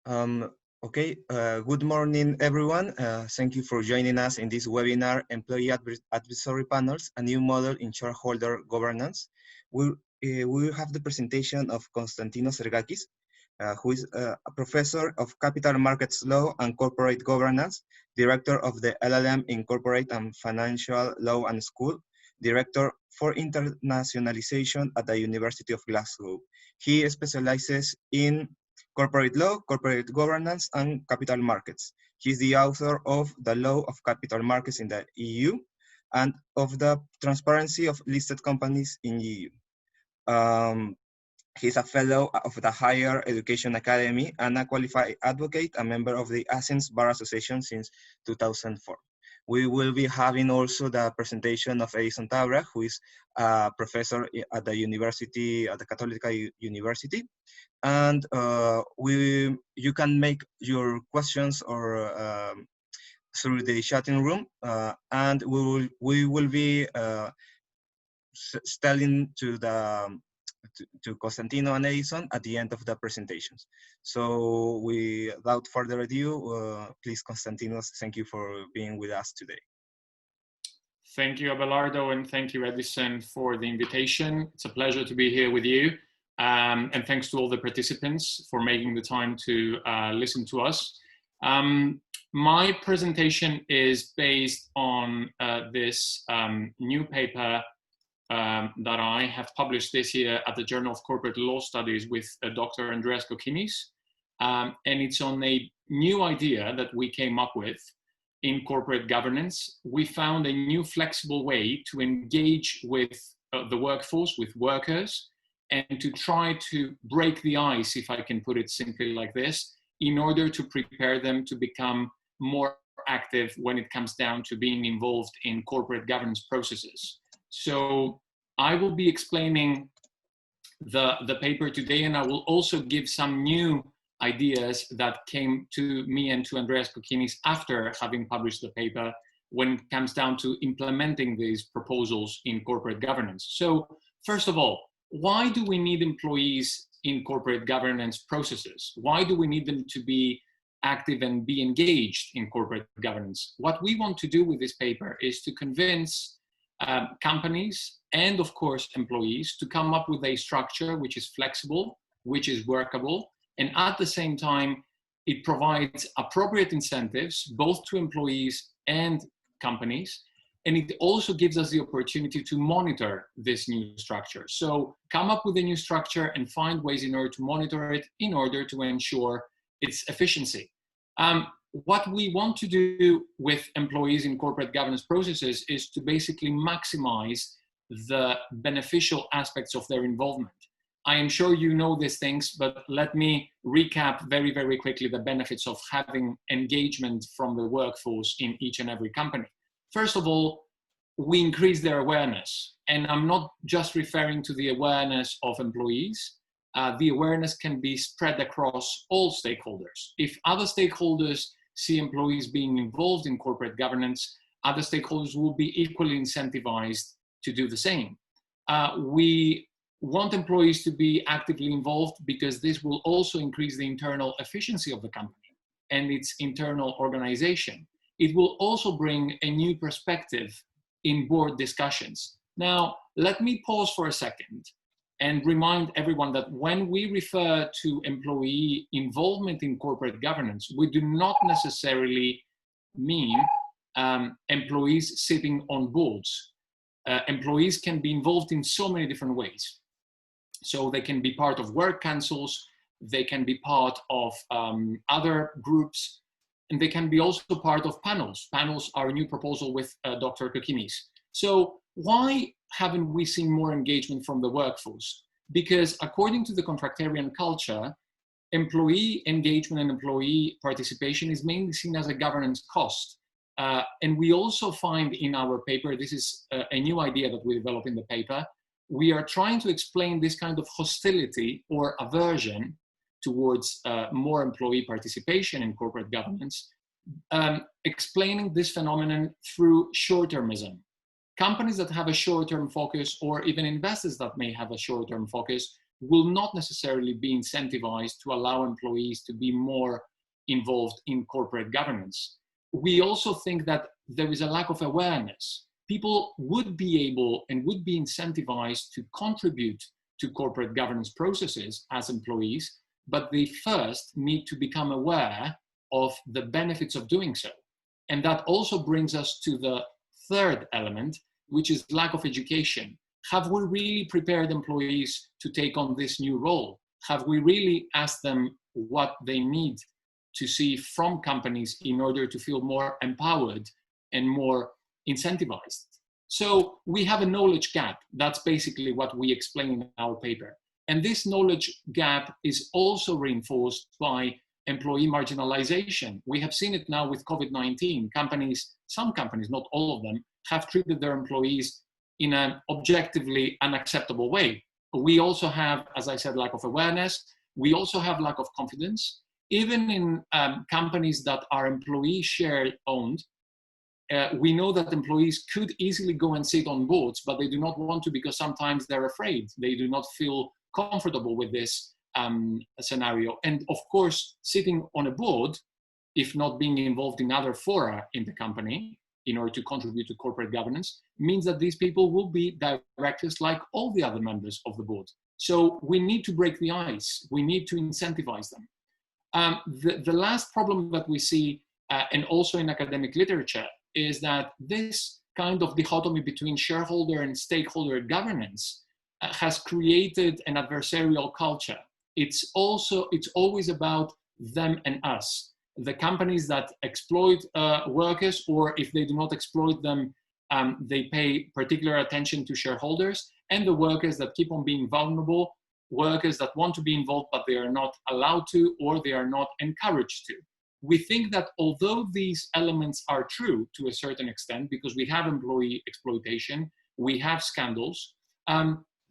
Um, good morning, everyone. Thank you for joining us in this webinar, Employee Advisory Panels, a new model in shareholder governance. We will have the presentation of Konstantinos Sergakis, who is a professor of capital markets law and corporate governance, director of the LLM in corporate and financial law and school, director for internationalization at the University of Glasgow. He specializes in corporate law, corporate governance, and capital markets. He's the author of The Law of Capital Markets in the EU and of the Transparency of Listed Companies in EU. He's a fellow of the Higher Education Academy and a qualified advocate, a member of the Athens Bar Association since 2004. We will be having also the presentation of Edison Tabra, who is a professor at the university, at the Católica University. And you can make your questions or through the chatting room, and we will be telling to Konstantino and Edison at the end of the presentations. So without further ado, please, Konstantinos, thank you for being with us today. Thank you, Abelardo, and thank you, Edison, for the invitation. It's a pleasure to be here with you. And thanks to all the participants for making the time to listen to us. My presentation is based on this new paper that I have published this year at the Journal of Corporate Law Studies with Dr. Andreas 𝙎𝙬𝙀𝙀. And it's on a new idea that we came up with in corporate governance. We found a new flexible way to engage with the workforce, with workers, and to try to break the ice, if I can put it simply like this, in order to prepare them to become more active when it comes down to being involved in corporate governance processes. So I will be explaining the paper today, and I will also give some new ideas that came to me and to Andreas 𝙎𝙬𝙀𝙀 after having published the paper when it comes down to implementing these proposals in corporate governance. So first of all, why do we need employees in corporate governance processes? Why do we need them to be active and be engaged in corporate governance? What we want to do with this paper is to convince companies and, of course, employees to come up with a structure which is flexible, which is workable, and at the same time, it provides appropriate incentives both to employees and companies. And it also gives us the opportunity to monitor this new structure. So come up with a new structure and find ways in order to monitor it in order to ensure its efficiency. What we want to do with employees in corporate governance processes is to basically maximize the beneficial aspects of their involvement. I am sure you know these things, but let me recap very, very quickly the benefits of having engagement from the workforce in each and every company. First of all, we increase their awareness. And I'm not just referring to the awareness of employees. The awareness can be spread across all stakeholders. If other stakeholders see employees being involved in corporate governance, other stakeholders will be equally incentivized to do the same. We want employees to be actively involved because this will also increase the internal efficiency of the company and its internal organization. It will also bring a new perspective in board discussions. Now, let me pause for a second and remind everyone that when we refer to employee involvement in corporate governance, we do not necessarily mean employees sitting on boards. Employees can be involved in so many different ways. So they can be part of work councils, they can be part of other groups, and they can be also part of panels. Panels are a new proposal with Dr. 𝙎𝙬𝙀𝙀. So why haven't we seen more engagement from the workforce? Because according to the contractarian culture, employee engagement and employee participation is mainly seen as a governance cost. And we also find in our paper, this is a new idea that we developed in the paper, we are trying to explain this kind of hostility or aversion towards more employee participation in corporate governance, explaining this phenomenon through short-termism. Companies that have a short-term focus, or even investors that may have a short-term focus, will not necessarily be incentivized to allow employees to be more involved in corporate governance. We also think that there is a lack of awareness. People would be able and would be incentivized to contribute to corporate governance processes as employees, but they first need to become aware of the benefits of doing so. And that also brings us to the third element, which is lack of education. Have we really prepared employees to take on this new role? Have we really asked them what they need to see from companies in order to feel more empowered and more incentivized? So we have a knowledge gap. That's basically what we explain in our paper. And this knowledge gap is also reinforced by employee marginalization. We have seen it now with COVID-19. Companies, some companies, not all of them, have treated their employees in an objectively unacceptable way. We also have, as I said, lack of awareness. We also have lack of confidence. Even in companies that are employee share owned, we know that employees could easily go and sit on boards, but they do not want to because sometimes they're afraid. They do not feel comfortable with this scenario. And of course, sitting on a board, if not being involved in other fora in the company in order to contribute to corporate governance, means that these people will be directors like all the other members of the board. So we need to break the ice. We need to incentivize them. The last problem that we see, and also in academic literature, is that this kind of dichotomy between shareholder and stakeholder governance has created an adversarial culture. It's always about them and us. The companies that exploit workers, or if they do not exploit them, they pay particular attention to shareholders, and the workers that keep on being vulnerable, workers that want to be involved, but they are not allowed to, or they are not encouraged to. We think that although these elements are true to a certain extent, because we have employee exploitation, we have scandals,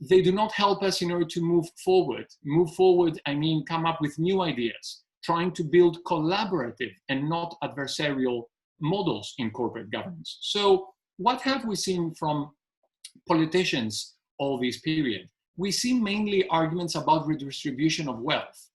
they do not help us in order to move forward. Move forward, I mean, come up with new ideas, trying to build collaborative and not adversarial models in corporate governance. So what have we seen from politicians all this period? We see mainly arguments about redistribution of wealth.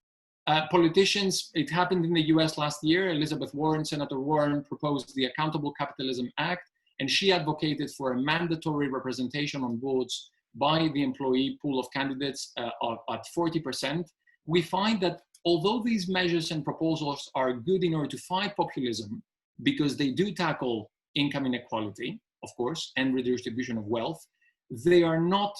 Politicians, it happened in the US last year. Elizabeth Warren, Senator Warren, proposed the Accountable Capitalism Act, and she advocated for a mandatory representation on boards by the employee pool of candidates at 40%. We find that although these measures and proposals are good in order to fight populism, because they do tackle income inequality, of course, and redistribution of wealth, they are not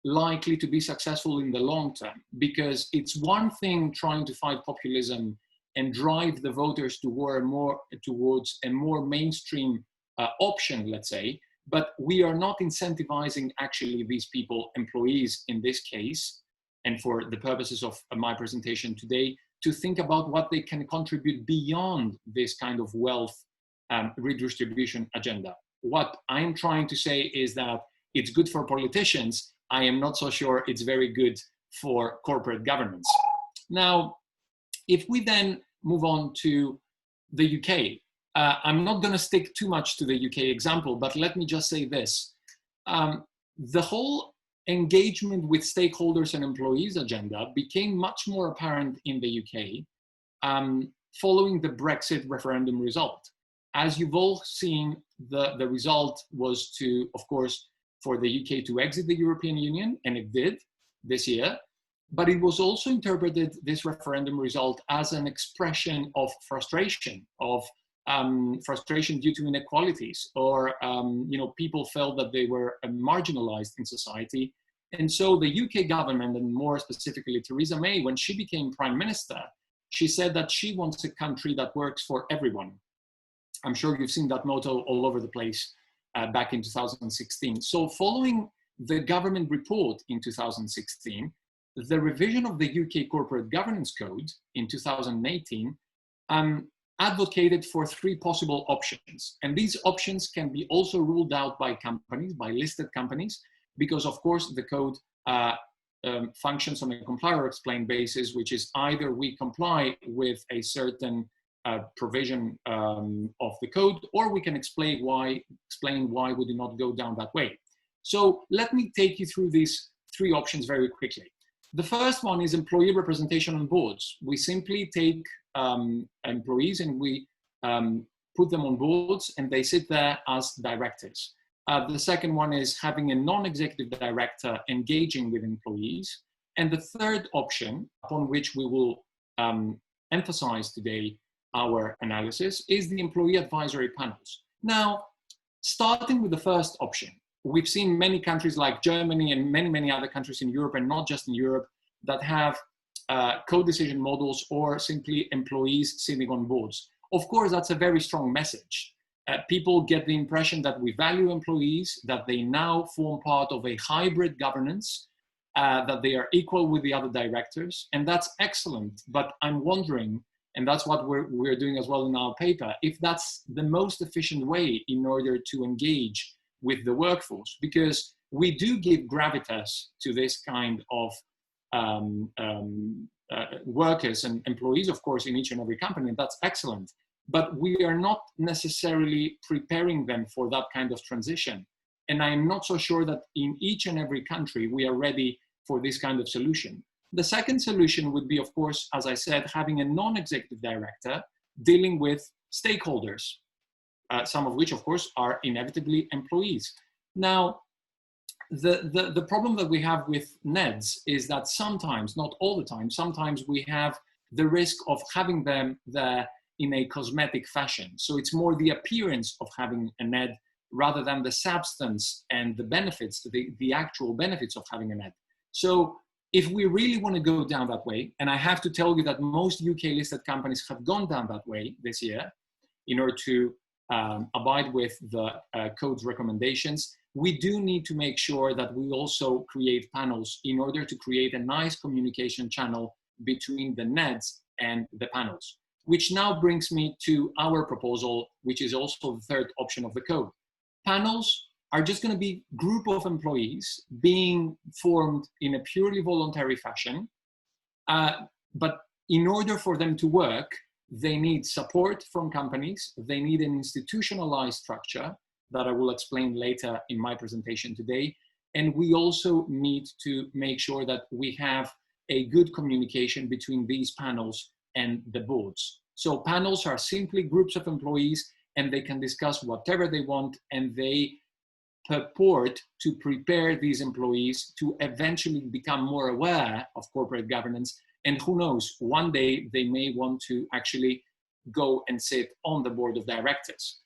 likely to be successful in the long term, because it's one thing trying to fight populism and drive the voters towards a more mainstream option, let's say, but we are not incentivizing actually these people, employees in this case, and for the purposes of my presentation today, to think about what they can contribute beyond this kind of wealth redistribution agenda. What I'm trying to say is that it's good for politicians. I am not so sure it's very good for corporate governance. Now, if we then move on to the UK, I'm not going to stick too much to the UK example, but let me just say this. The whole engagement with stakeholders and employees agenda became much more apparent in the UK following the Brexit referendum result. As you've all seen, the result was to, of course, for the UK to exit the European Union, and it did this year, but it was also interpreted, this referendum result, as an expression of frustration, frustration due to inequalities, or people felt that they were marginalized in society. And so the UK government, and more specifically Theresa May, when she became Prime Minister, she said that she wants a country that works for everyone. I'm sure you've seen that motto all over the place back in 2016. So following the government report in 2016, the revision of the UK Corporate Governance Code in 2018 advocated for three possible options. And these options can be also ruled out by companies, by listed companies, because of course the code functions on a comply or explain basis, which is either we comply with a certain provision of the code, or we can explain why we do not go down that way. So let me take you through these three options very quickly. The first one is employee representation on boards. We simply take employees and we put them on boards and they sit there as directors. The second one is having a non-executive director engaging with employees. And the third option, upon which we will emphasize today our analysis, is the employee advisory panels. Now, starting with the first option, we've seen many countries like Germany and many other countries in Europe, and not just in Europe, that have co-decision models or simply employees sitting on boards. Of course, that's a very strong message. People get the impression that we value employees, that they now form part of a hybrid governance, that they are equal with the other directors, and that's excellent. But I'm wondering, and that's what we're doing as well in our paper, if that's the most efficient way in order to engage with the workforce, because we do give gravitas to this kind of workers and employees, of course, in each and every company, and that's excellent. But we are not necessarily preparing them for that kind of transition. And I'm not so sure that in each and every country, we are ready for this kind of solution. The second solution would be, of course, as I said, having a non-executive director dealing with stakeholders, some of which, of course, are inevitably employees. Now, the problem that we have with NEDs is that sometimes, not all the time, sometimes we have the risk of having them there in a cosmetic fashion. So it's more the appearance of having a NED rather than the substance and the benefits, the actual benefits of having a NED. So if we really want to go down that way, and I have to tell you that most UK listed companies have gone down that way this year in order to abide with the code's recommendations, we do need to make sure that we also create panels in order to create a nice communication channel between the NEDs and the panels. Which now brings me to our proposal, which is also the third option of the code. Panels are just going to be a group of employees being formed in a purely voluntary fashion. But in order for them to work, they need support from companies. They need an institutionalized structure that I will explain later in my presentation today. And we also need to make sure that we have a good communication between these panels and the boards. So panels are simply groups of employees and they can discuss whatever they want, and they purport to prepare these employees to eventually become more aware of corporate governance. And who knows, one day they may want to actually go and sit on the board of directors.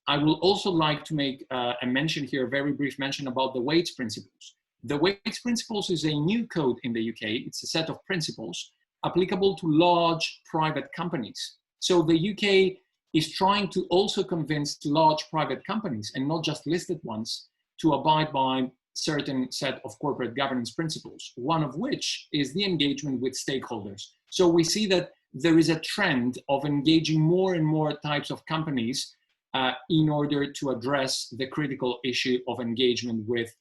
I will also like to make a mention here, a very brief mention about the weights principles. The weights principles is a new code in the UK. It's a set of principles applicable to large private companies. So the UK is trying to also convince large private companies, and not just listed ones, to abide by certain set of corporate governance principles, one of which is the engagement with stakeholders. So we see that there is a trend of engaging more and more types of companies in order to address the critical issue of engagement with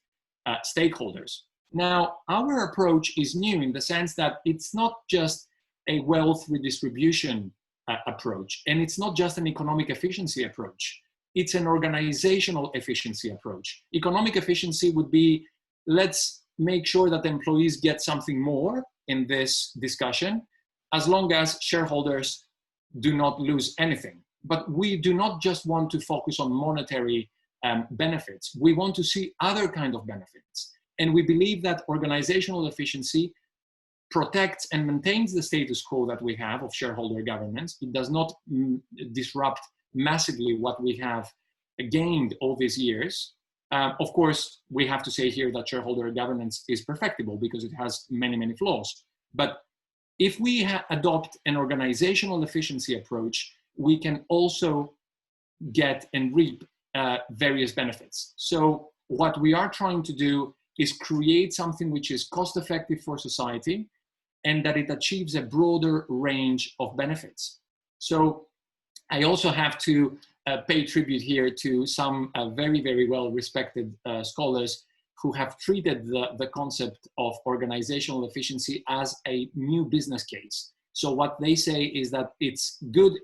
stakeholders. Now, our approach is new in the sense that it's not just a wealth redistribution approach, and it's not just an economic efficiency approach. It's an organizational efficiency approach. Economic efficiency would be, let's make sure that the employees get something more in this discussion, as long as shareholders do not lose anything. But we do not just want to focus on monetary benefits. We want to see other kind of benefits. And we believe that organizational efficiency protects and maintains the status quo that we have of shareholder governance. It does not disrupt massively what we have gained all these years. Of course, we have to say here that shareholder governance is perfectible because it has many flaws. But if we adopt an organizational efficiency approach, we can also get and reap various benefits. So what we are trying to do is create something which is cost-effective for society and that it achieves a broader range of benefits. So I also have to pay tribute here to some very well-respected scholars who have treated the concept of organizational efficiency as a new business case. So what they say is that it's good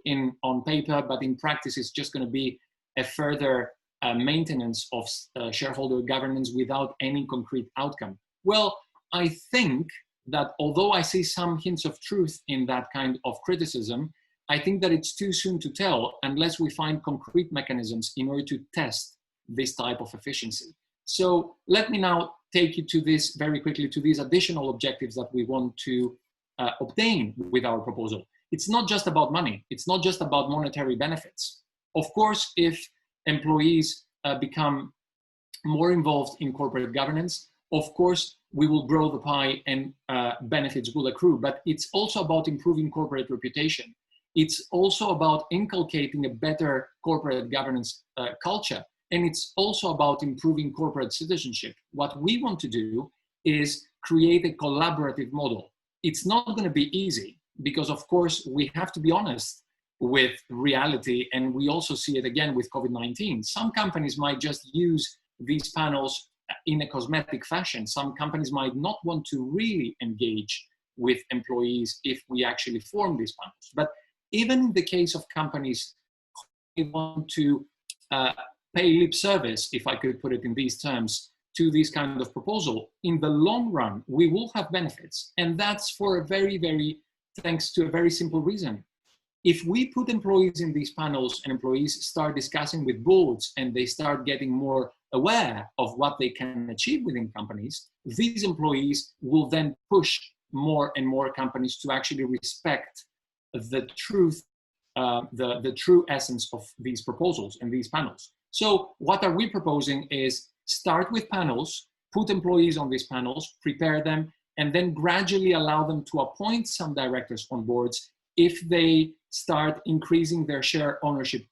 on paper, but in practice, it's just going to be a further maintenance of shareholder governance without any concrete outcome. Well, I think that although I see some hints of truth in that kind of criticism, I think that it's too soon to tell unless we find concrete mechanisms in order to test this type of efficiency. So let me now take you to this very quickly, to these additional objectives that we want to obtain with our proposal. It's not just about money. It's not just about monetary benefits. Of course, if employees become more involved in corporate governance, of course, we will grow the pie and benefits will accrue, but it's also about improving corporate reputation. It's also about inculcating a better corporate governance culture. And it's also about improving corporate citizenship. What we want to do is create a collaborative model. It's not going to be easy because, of course, we have to be honest with reality. And we also see it again with COVID-19. Some companies might just use these panels in a cosmetic fashion. Some companies might not want to really engage with employees if we actually form these panels. But even in the case of companies who want to pay lip service, if I could put it in these terms, to this kind of proposal, in the long run, we will have benefits. And that's for a thanks to a very simple reason. If we put employees in these panels and employees start discussing with boards and they start getting more aware of what they can achieve within companies, these employees will then push more and more companies to actually respect the truth, the true essence of these proposals and these panels. So what are we proposing is start with panels, put employees on these panels, prepare them, and then gradually allow them to appoint some directors on boards if they start increasing their share ownership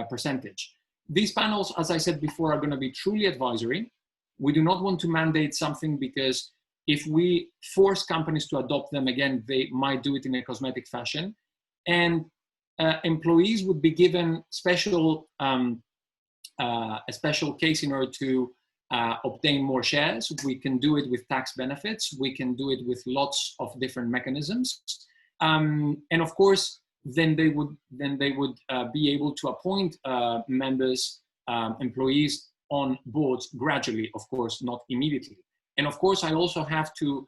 percentage. These panels, as I said before, are going to be truly advisory. We do not want to mandate something because if we force companies to adopt them, again, they might do it in a cosmetic fashion. And employees would be given a special case in order to obtain more shares. We can do it with tax benefits. We can do it with lots of different mechanisms. And of course, then they would be able to appoint members, employees on boards gradually, of course, not immediately. And of course, I also have to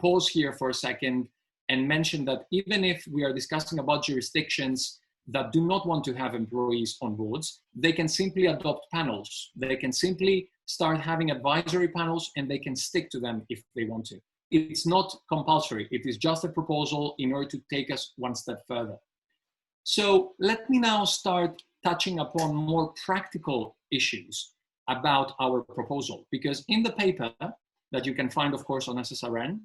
pause here for a second and mention that even if we are discussing about jurisdictions that do not want to have employees on boards, they can simply adopt panels. They can simply start having advisory panels and they can stick to them if they want to. It's not compulsory. It is just a proposal in order to take us one step further. So let me now start touching upon more practical issues about our proposal, because in the paper that you can find, of course, on SSRN,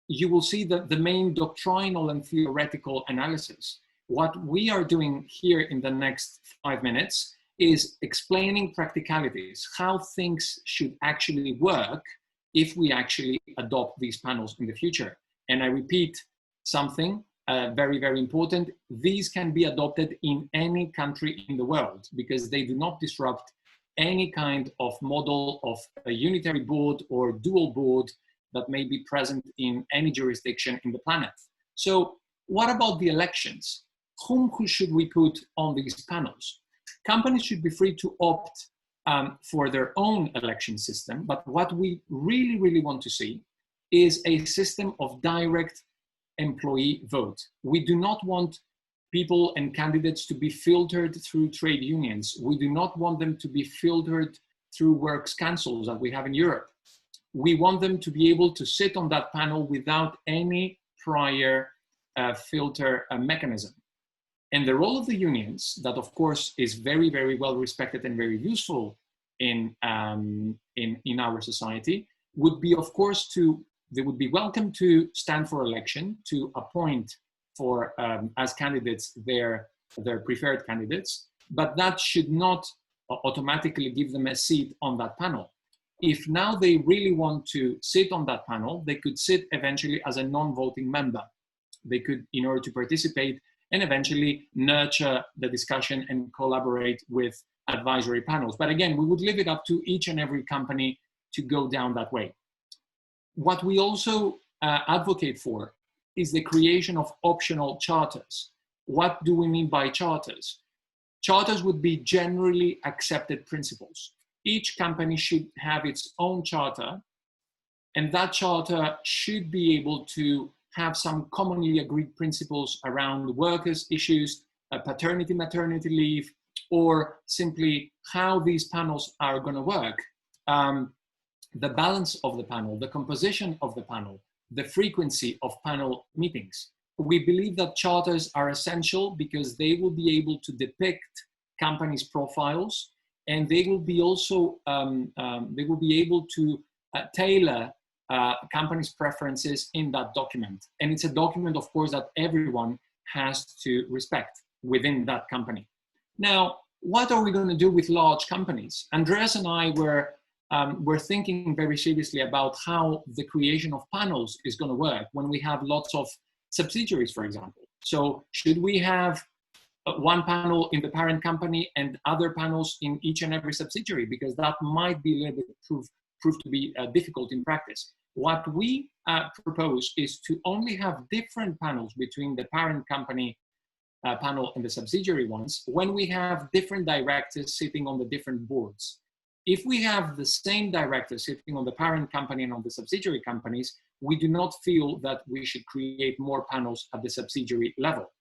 you will see the main doctrinal and theoretical analysis. What we are doing here in the next 5 minutes is explaining practicalities, how things should actually work if we actually adopt these panels in the future. And I repeat something very, very important. These can be adopted in any country in the world because they do not disrupt any kind of model of a unitary board or dual board that may be present in any jurisdiction in the planet. So what about the elections? Whom should we put on these panels? Companies should be free to opt for their own election system, but what we really, really want to see is a system of direct employee vote. We do not want people and candidates to be filtered through trade unions. We do not want them to be filtered through works councils that we have in Europe. We want them to be able to sit on that panel without any prior filter mechanism. And the role of the unions, that of course is very, very well respected and very useful in our society, would be, of course, they would be welcome to stand for election, to appoint for as candidates their preferred candidates, but that should not automatically give them a seat on that panel. If now they really want to sit on that panel, they could sit eventually as a non-voting member. They could, in order to participate and eventually nurture the discussion and collaborate with advisory panels. But again, we would leave it up to each and every company to go down that way. What we also advocate for is the creation of optional charters. What do we mean by charters? Charters would be generally accepted principles. Each company should have its own charter And that charter should be able to have some commonly agreed principles around workers' issues, paternity, maternity leave, or simply how these panels are going to work. The balance of the panel, the composition of the panel, the frequency of panel meetings. We believe that charters are essential because they will be able to depict companies' profiles, and they will be also they will be able to tailor companies' preferences in that document. And it's a document, of course, that everyone has to respect within that company. Now, what are we going to do with large companies? Andreas and I were thinking very seriously about how the creation of panels is going to work when we have lots of subsidiaries, for example. So should we have one panel in the parent company and other panels in each and every subsidiary? Because that might be a little bit prove to be difficult in practice. What we propose is to only have different panels between the parent company panel and the subsidiary ones when we have different directors sitting on the different boards. If we have the same director sitting on the parent company and on the subsidiary companies, we do not feel that we should create more panels at the subsidiary level.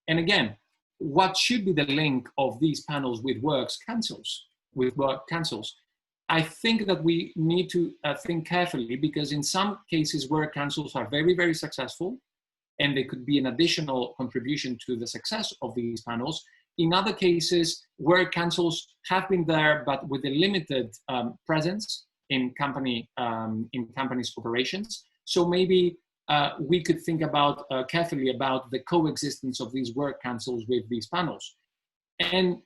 And again, what should be the link of these panels with work councils? I think that we need to think carefully, because in some cases work councils are very, very successful and they could be an additional contribution to the success of these panels. In other cases, work councils have been there, but with a limited presence in companies' operations. So maybe we could think about carefully about the coexistence of these work councils with these panels. And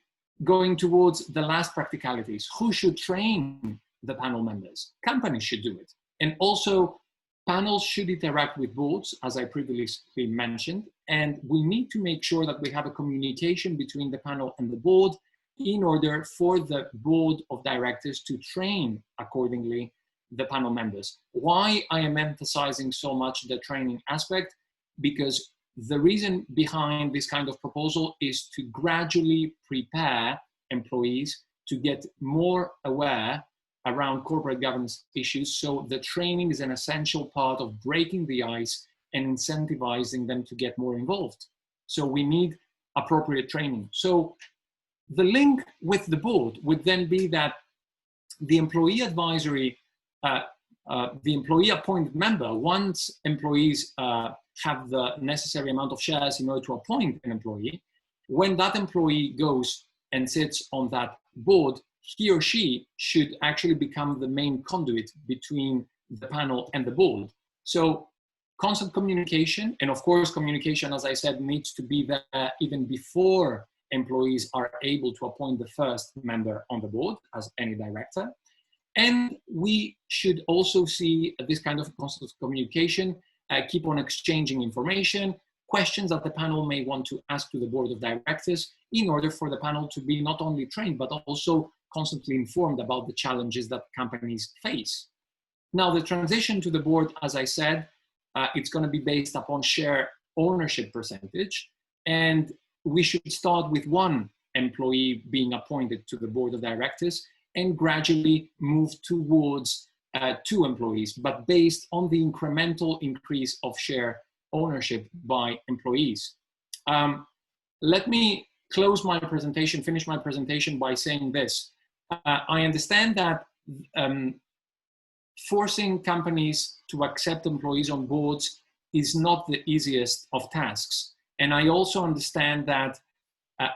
going towards the last practicalities, who should train the panel members? Companies should do it. And also, panels should interact with boards, as I previously mentioned, and we need to make sure that we have a communication between the panel and the board in order for the board of directors to train accordingly the panel members. Why I am emphasizing so much the training aspect? Because the reason behind this kind of proposal is to gradually prepare employees to get more aware around corporate governance issues. So the training is an essential part of breaking the ice and incentivizing them to get more involved. So we need appropriate training. So the link with the board would then be that the employee advisory, the employee appointed member, once employees have the necessary amount of shares in order to appoint an employee, when that employee goes and sits on that board, he or she should actually become the main conduit between the panel and the board. So constant communication, and of course communication, as I said, needs to be there even before employees are able to appoint the first member on the board as any director. And we should also see this kind of constant communication, keep on exchanging information, questions that the panel may want to ask to the board of directors in order for the panel to be not only trained, but also constantly informed about the challenges that companies face. Now, the transition to the board, as I said, it's going to be based upon share ownership percentage. And we should start with one employee being appointed to the board of directors and gradually move towards 2 employees, but based on the incremental increase of share ownership by employees. Let me close my presentation, finish my presentation by saying this. I understand that forcing companies to accept employees on boards is not the easiest of tasks. And I also understand that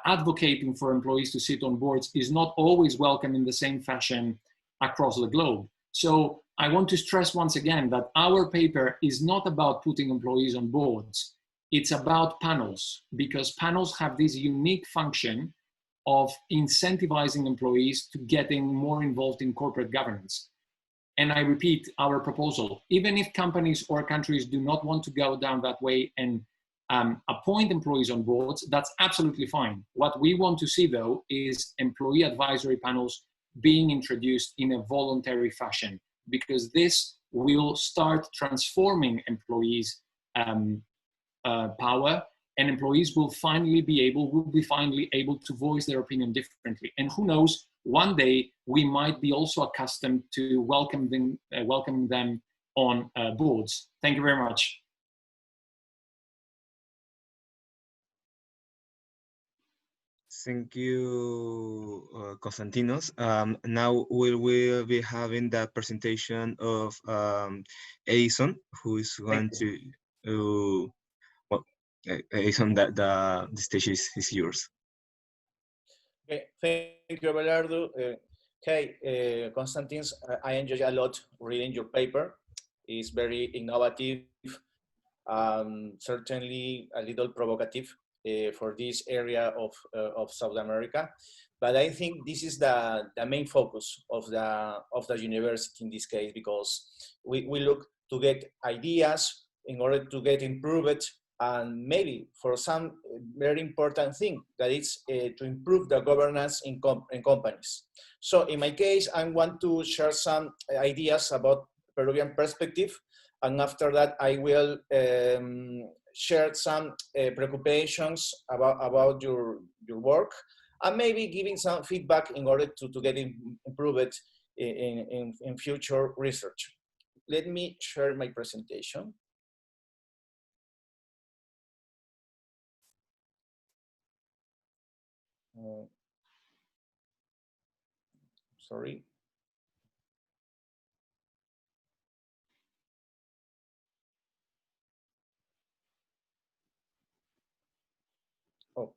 advocating for employees to sit on boards is not always welcome in the same fashion across the globe. So I want to stress once again that our paper is not about putting employees on boards. It's about panels, because panels have this unique function of incentivizing employees to getting more involved in corporate governance. And I repeat our proposal, even if companies or countries do not want to go down that way and appoint employees on boards, that's absolutely fine. What we want to see, though, is employee advisory panels being introduced in a voluntary fashion, because this will start transforming employees' power, and employees will finally be able to voice their opinion differently. And who knows, one day we might be also accustomed to welcoming them on boards. Thank you very much. Thank you, Konstantinos. Now we will be having the presentation of Edison, who is going to, well, Edison, the stage is yours. Okay, thank you, Abelardo. Konstantinos, I enjoy a lot reading your paper. It's very innovative, certainly a little provocative for this area of South America. But I think this is the main focus of the university in this case, because we look to get ideas in order to get improved, and maybe for some very important thing, that is to improve the governance in companies. So in my case, I want to share some ideas about Peruvian perspective, and after that I will share some preoccupations about your work, and maybe giving some feedback in order to get improved in future research. Let me share my presentation. Sorry. Oh.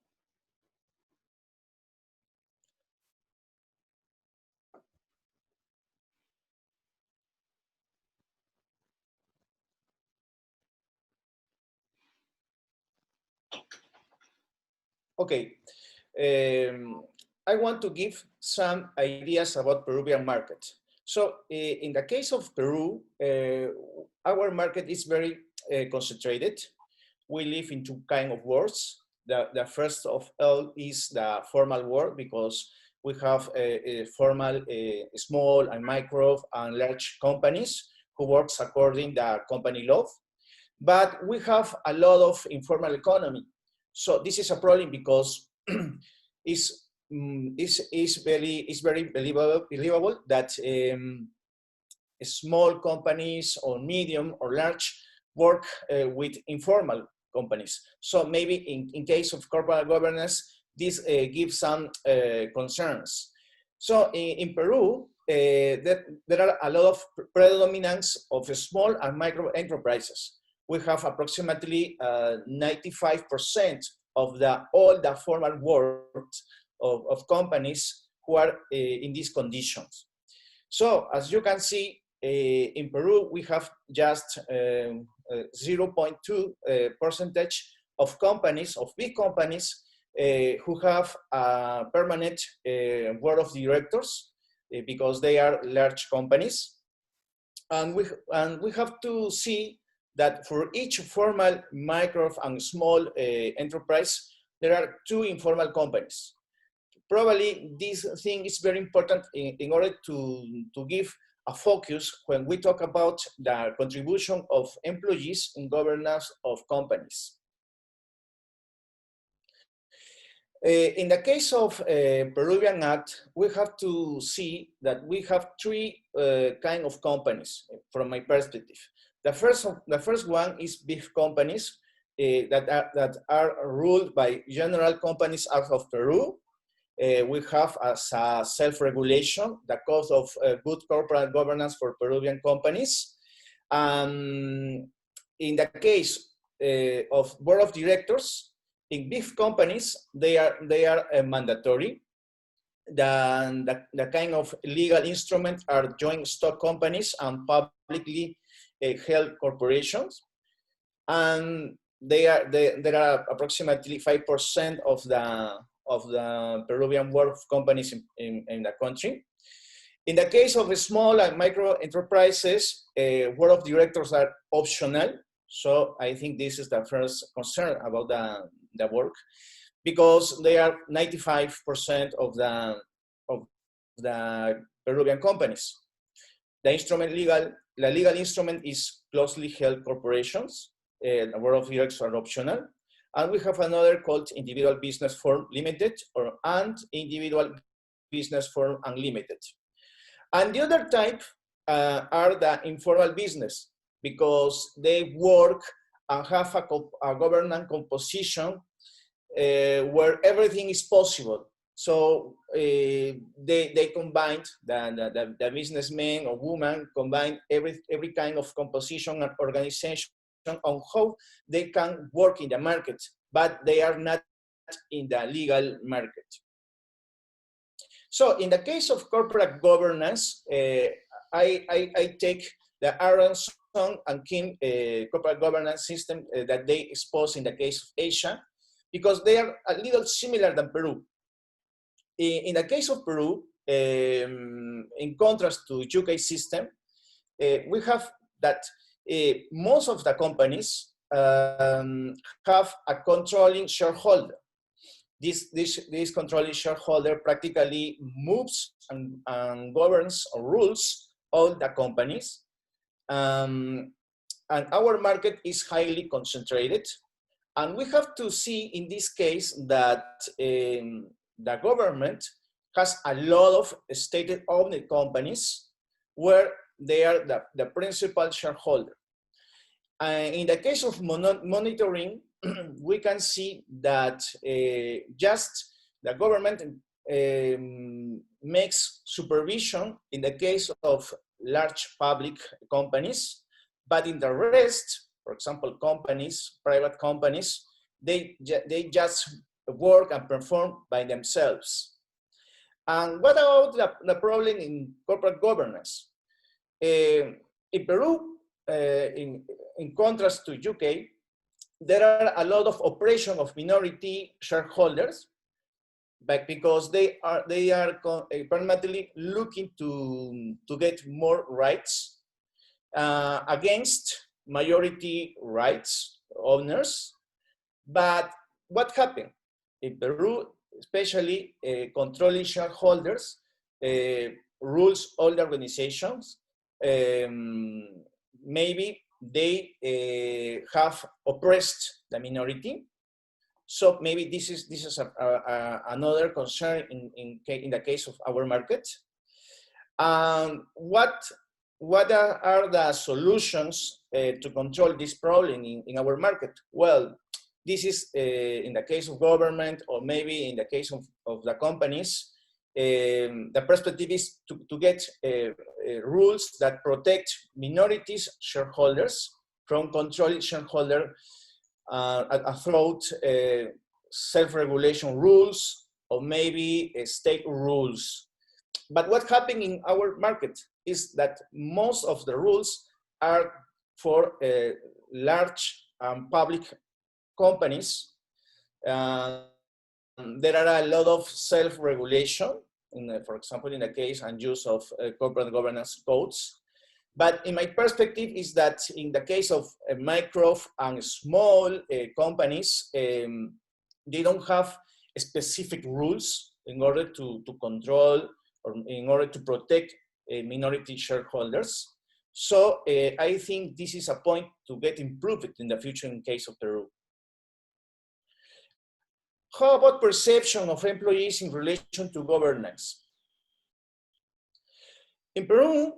Okay. I want to give some ideas about Peruvian market. So in the case of Peru, our market is very concentrated. We live in two kinds of worlds. The first of all is the formal world, because we have a formal, small and micro and large companies who works according to the company law. But we have a lot of informal economy. So this is a problem because it's very believable that small companies or medium or large work with informal companies. So maybe in case of corporate governance, this gives some concerns. So in Peru, there are a lot of predominance of small and micro enterprises. We have approximately 95% of all the formal world of companies who are in these conditions. So as you can see, in Peru, we have just 0.2% of companies, of big companies, who have a permanent board of directors because they are large companies. And we have to see that for each formal, micro, and small enterprise, there are two informal companies. Probably this thing is very important in order to give a focus when we talk about the contribution of employees in governance of companies. In the case of Peruvian Act, we have to see that we have three kinds of companies from my perspective. The first one is big companies that are ruled by general companies out of Peru. We have as a self-regulation the cause of good corporate governance for Peruvian companies. In the case of board of directors, in big companies, they are mandatory. The kind of legal instrument are joint stock companies and publicly held corporations, and there are approximately 5% of the Peruvian world of companies in the country. In the case of small and micro enterprises, board of directors are optional. So I think this is the first concern about the work, because they are 95% of the Peruvian companies. The legal instrument is closely held corporations. The board of directors are optional. And we have another called individual business form limited and individual business form unlimited. And the other type are the informal business, because they work and have a governance composition where everything is possible. So they combined, the businessmen or women combine every kind of composition and organization on how they can work in the market, but they are not in the legal market. So in the case of corporate governance, I take the Aronson and Kim corporate governance system that they expose in the case of Asia, because they are a little similar than Peru. In the case of Peru, in contrast to UK system, we have that most of the companies have a controlling shareholder. This controlling shareholder practically moves and governs or rules all the companies. And our market is highly concentrated. And we have to see in this case that the government has a lot of state-owned companies where they are the principal shareholder. In the case of monitoring, we can see that just the government makes supervision in the case of large public companies, but in the rest, for example, companies, private companies, they just work and perform by themselves. And what about the problem in corporate governance? In Peru, in contrast to UK, there are a lot of oppression of minority shareholders, but because they are permanently looking to get more rights against majority rights owners. But what happened in Peru, especially controlling shareholders, rules all the organizations. Maybe they have oppressed the minority. So maybe this is another concern in the case of our market. What are the solutions to control this problem in our market? Well, this is in the case of government, or maybe in the case of the companies, the perspective is to get rules that protect minorities shareholders from controlling shareholder through self-regulation rules, or maybe state rules. But what happened in our market is that most of the rules are for large public companies. There are a lot of self-regulation, for example, in the case and use of corporate governance codes. But in my perspective is that in the case of micro and small companies, they don't have specific rules in order to control or in order to protect minority shareholders. So I think this is a point to get improved in the future in case of Peru. How about perception of employees in relation to governance? In Peru,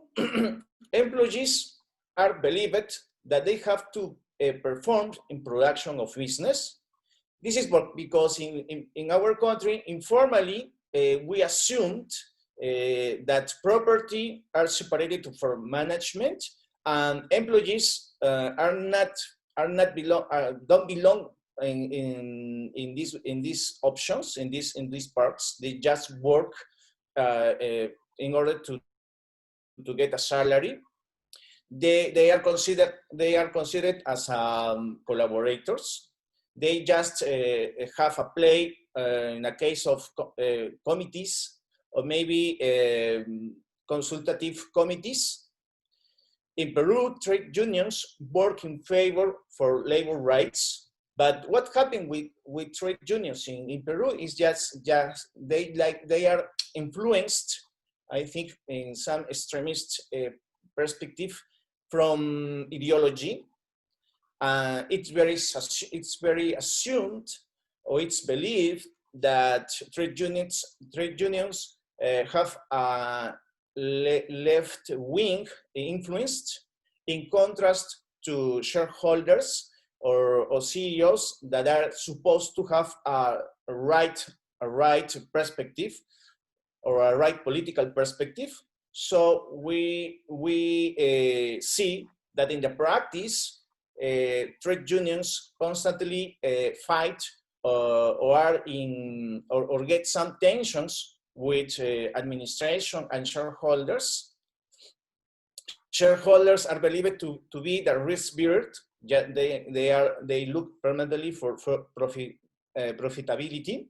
employees are believed that they have to perform in production of business. This is because in our country, informally, we assumed that property are separated from management, and employees don't belong in these options, in these parts. They just work in order to get a salary. They are considered as collaborators. They just have a play in a case of committees, or maybe consultative committees. In Peru, trade unions work in favor for labor rights. But what happened with trade unions in Peru is just they are influenced, I think, in some extremist perspective from ideology. It's very assumed, or it's believed that trade unions have left-wing influenced, in contrast to shareholders or CEOs that are supposed to have a right perspective or a right political perspective. So we see that in the practice, trade unions constantly fight or get some tensions with administration and shareholders. Shareholders are believed to be the risk bearer. They look permanently for profitability.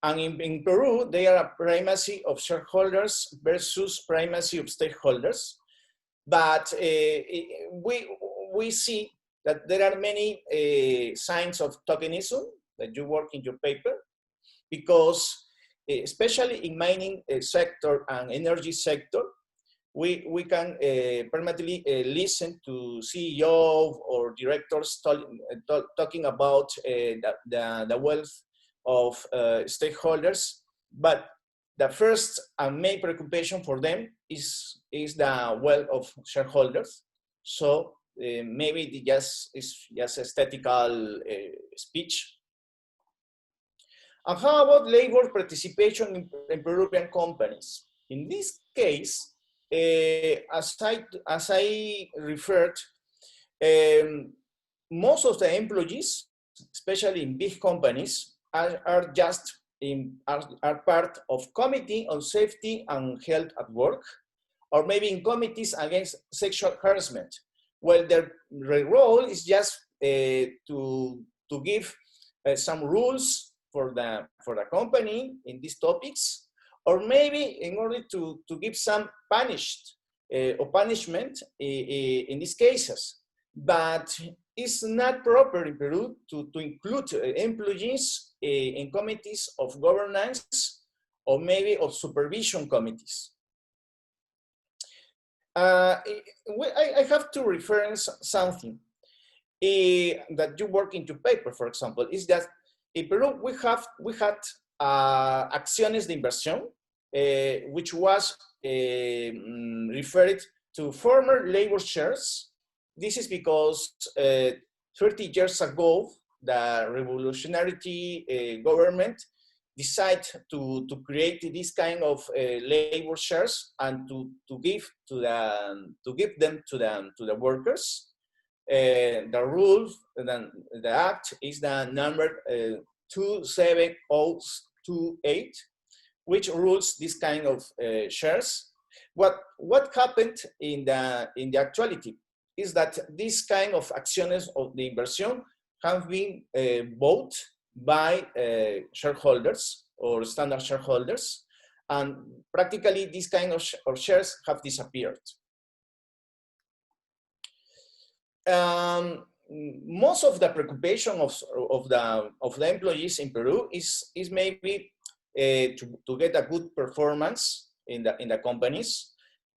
And in Peru, they are a primacy of shareholders versus primacy of stakeholders. But we see that there are many signs of tokenism that you work in your paper, because especially in mining sector and energy sector, we can permanently listen to CEO or directors talking about the wealth of stakeholders, but the first and main preoccupation for them is the wealth of shareholders. So maybe it is just aesthetical speech. And how about labor participation in Peruvian companies? In this case, as I referred, most of the employees, especially in big companies, are part of committee on safety and health at work, or maybe in committees against sexual harassment. Well, their role is just to give some rules for the company in these topics, or maybe in order to give some punishment in these cases. But it's not proper in Peru to include employees in committees of governance or maybe of supervision committees. I have to reference something that you work into paper, for example, is that in Peru we had acciones de inversión, which was referred to former labor shares. This is because 30 years ago, the revolutionary government decided to create this kind of labor shares and to give them to the workers. The rule, the act is the number 27028, which rules this kind of shares. What happened in the actuality is that this kind of acciones of the inversión have been bought by shareholders or standard shareholders, and practically these kind of shares have disappeared. Most of the preoccupation of the employees in Peru is maybe to get a good performance in the companies,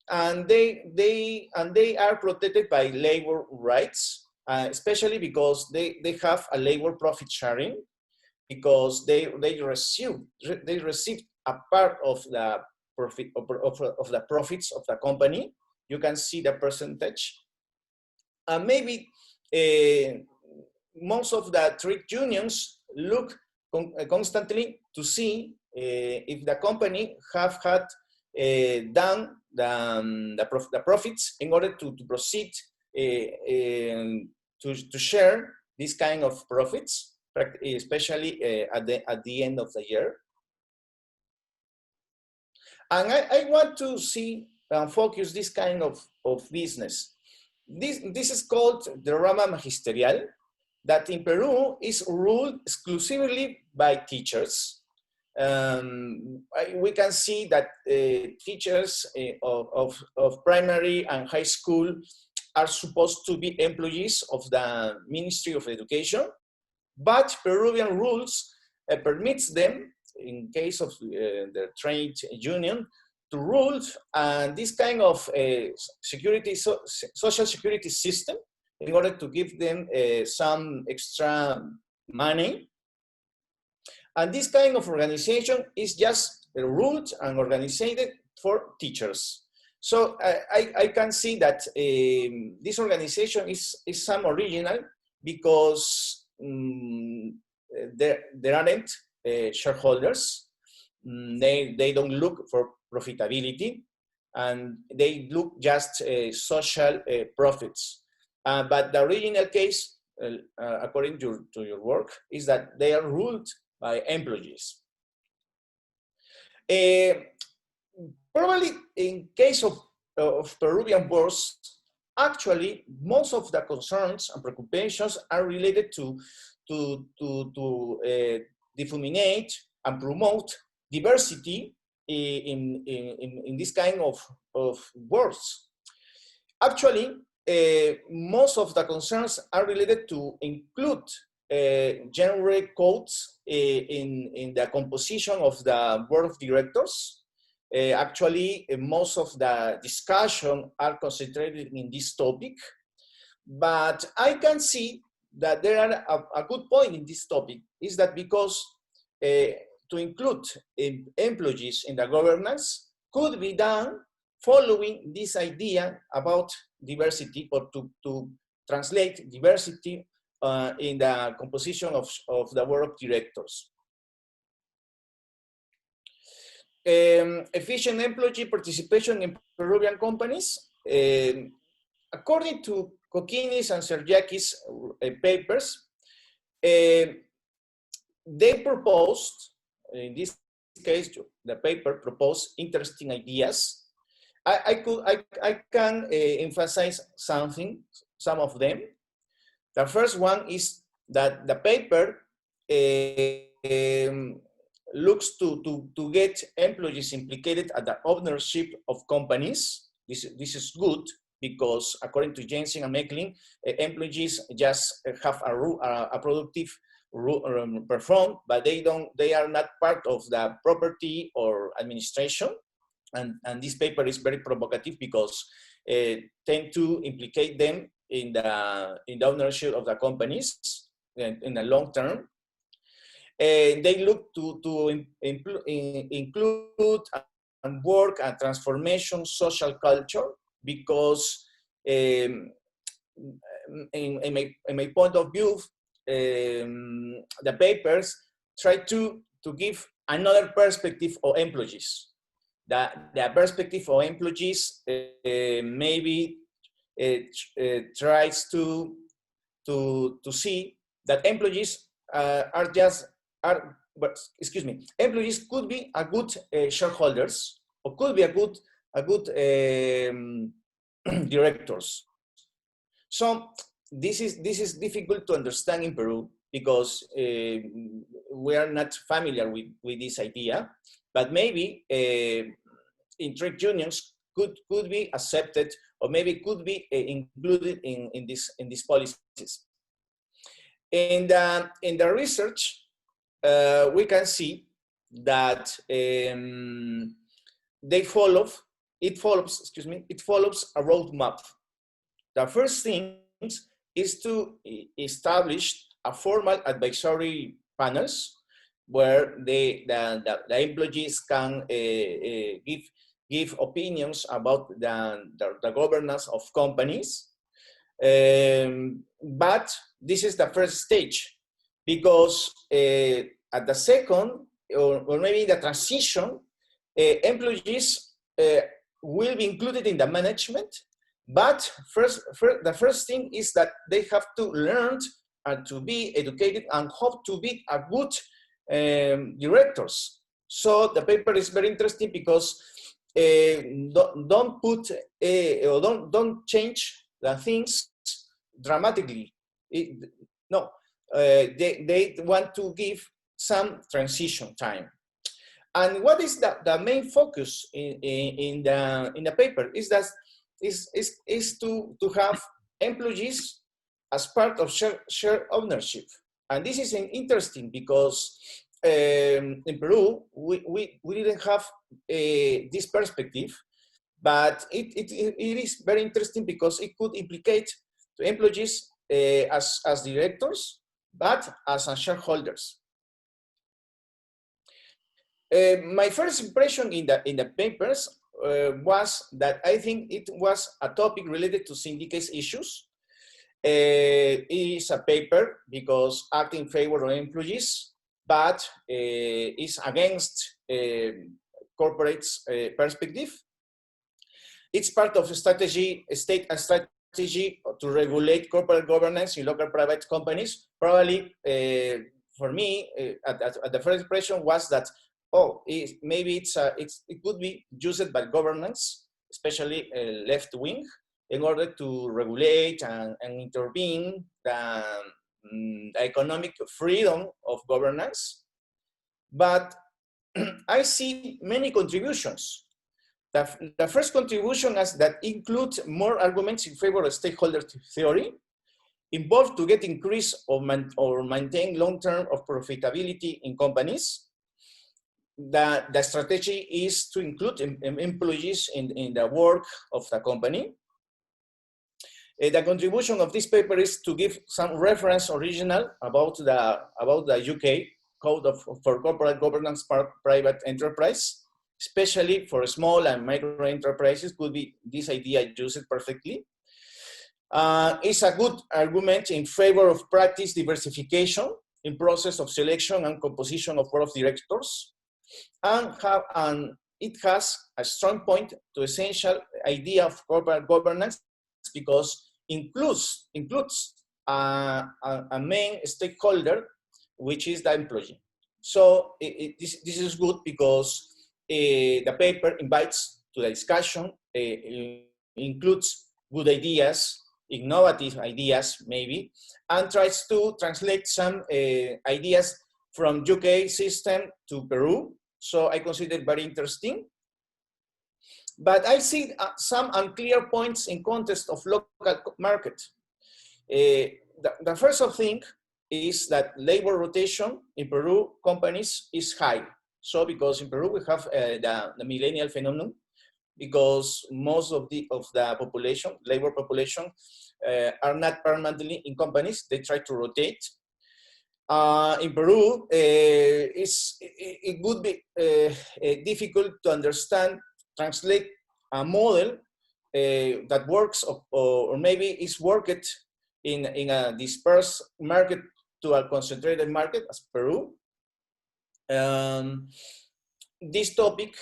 and they are protected by labor rights, especially because they have a labor profit sharing, because they receive a part of the profit of the profits of the company. You can see the percentage. Maybe most of the trade unions look constantly to see if the company have had done the profits in order to proceed to share this kind of profits, especially at the end of the year. And I want to see and focus this kind of business. This is called the rama magisterial, that in Peru is ruled exclusively by teachers. We can see that teachers of primary and high school are supposed to be employees of the Ministry of Education, but Peruvian rules permits them, in case of the trade union, to rule this kind of social security system in order to give them some extra money. And this kind of organization is just ruled and organized for teachers. So I can see that this organization is some original because there aren't shareholders. They don't look for profitability, and they look just social profits. But the original case, according to your work, is that they are ruled by employees. Probably in case of Peruvian boards, actually, most of the concerns and preoccupations are related to diffuminate and promote diversity in this kind of words. Actually, most of the concerns are related to include gender codes in the composition of the board of directors. Actually, most of the discussion are concentrated in this topic, but I can see that there are a good point in this topic is that because to include employees in the governance could be done following this idea about diversity, or to translate diversity in the composition of the board of directors. Efficient employee participation in Peruvian companies. According to Kokkinis and Sergakis papers, they proposed, in this case, the paper proposed interesting ideas. I can emphasize some of them. The first one is that the paper looks to get employees implicated at the ownership of companies. This is good because according to Jensen and Meckling, employees just have a productive perform, but they are not part of the property or administration. And this paper is very provocative because tend to implicate them in the ownership of the companies in the long term. They look to include and work and transformation social culture because in my point of view, the papers try to give another perspective of employees. The perspective of employees maybe tries to see that employees employees could be a good shareholders, or could be a good directors. So this is difficult to understand in Peru because we are not familiar with this idea, but maybe in trade unions could be accepted, or maybe could be included in these policies. In the research, we can see that it follows a roadmap. The first thing is to establish a formal advisory panels where the employees can give opinions about the governance of companies. But this is the first stage, because at the second, or maybe the transition, employees will be included in the management. But the first thing is that they have to learn and to be educated and hope to be a good directors. So the paper is very interesting because don't put or don't change the things dramatically. They want to give some transition time. And what is the main focus in the paper is that is to have employees as part of share ownership. And this is interesting because in Peru, we didn't have this perspective, but it is very interesting because it could implicate the employees as directors, but as shareholders. My first impression in the papers was that I think it was a topic related to syndicate issues. It is a paper because act in favor of employees, but is against corporates' perspective. It's part of a strategy, a strategy to regulate corporate governance in local private companies. Probably, for me, at the first impression was that, oh, maybe it could be used by governments, especially left wing, in order to regulate and intervene the economic freedom of governance. But I see many contributions. The first contribution is that includes more arguments in favor of stakeholder theory, involved to get increase or maintain long-term of profitability in companies. The strategy is to include employees in the work of the company. The contribution of this paper is to give some reference original about the UK Code for Corporate Governance Private Enterprise, especially for small and micro enterprises. Could be this idea used perfectly. It's a good argument in favor of practice diversification in process of selection and composition of board of directors, and it has a strong point to essential idea of corporate governance because includes a main stakeholder, which is the employee. So this is good because the paper invites to the discussion, includes good ideas, innovative ideas maybe, and tries to translate some ideas from UK system to Peru. So I consider it very interesting. But I see some unclear points in context of local market. The first thing is that labor rotation in Peru companies is high. So because in Peru we have the millennial phenomenon, because most of the population, labor population, are not permanently in companies, they try to rotate. In Peru, it would be difficult to understand, translate a model that works or maybe is worked in a dispersed market to a concentrated market as Peru. This topic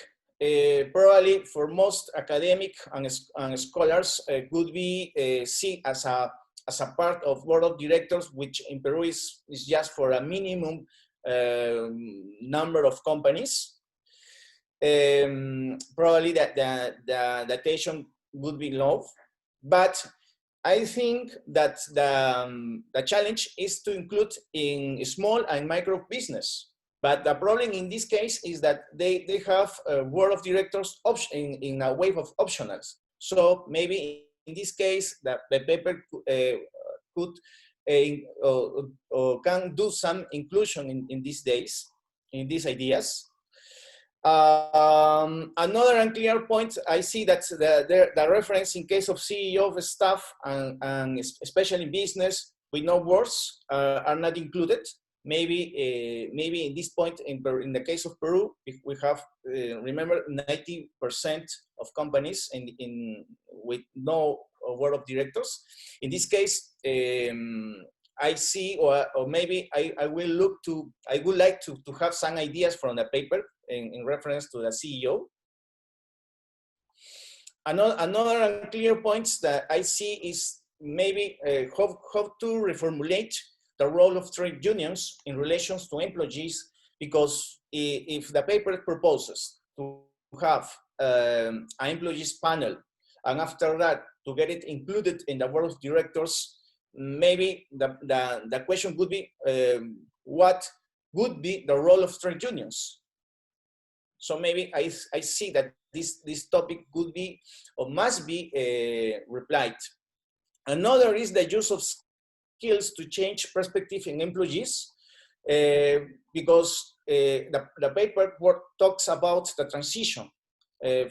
probably for most academic and scholars could be seen as a part of board of directors, which in Peru is just for a minimum number of companies. Probably the attention would be low, but I think that the challenge is to include in small and micro business. But the problem in this case is that they have a board of directors in a wave of optionals. So maybe in this case, the paper could or can do some inclusion in these days, in these ideas. Another unclear point, I see that the reference in case of CEO of staff and especially in business with no words are not included. Maybe in this point in the case of Peru, if we have remember 90% of companies with no board of directors. In this case, I see, or maybe I would like to have some ideas from the paper in reference to the CEO. Another unclear points that I see is maybe how to reformulate the role of trade unions in relation to employees, because if the paper proposes to have an employees panel, and after that to get it included in the board of directors, maybe the question would be what would be the role of trade unions? So maybe I see that this topic could be or must be replied. Another is the use of skills to change perspective in employees, because the paper talks about the transition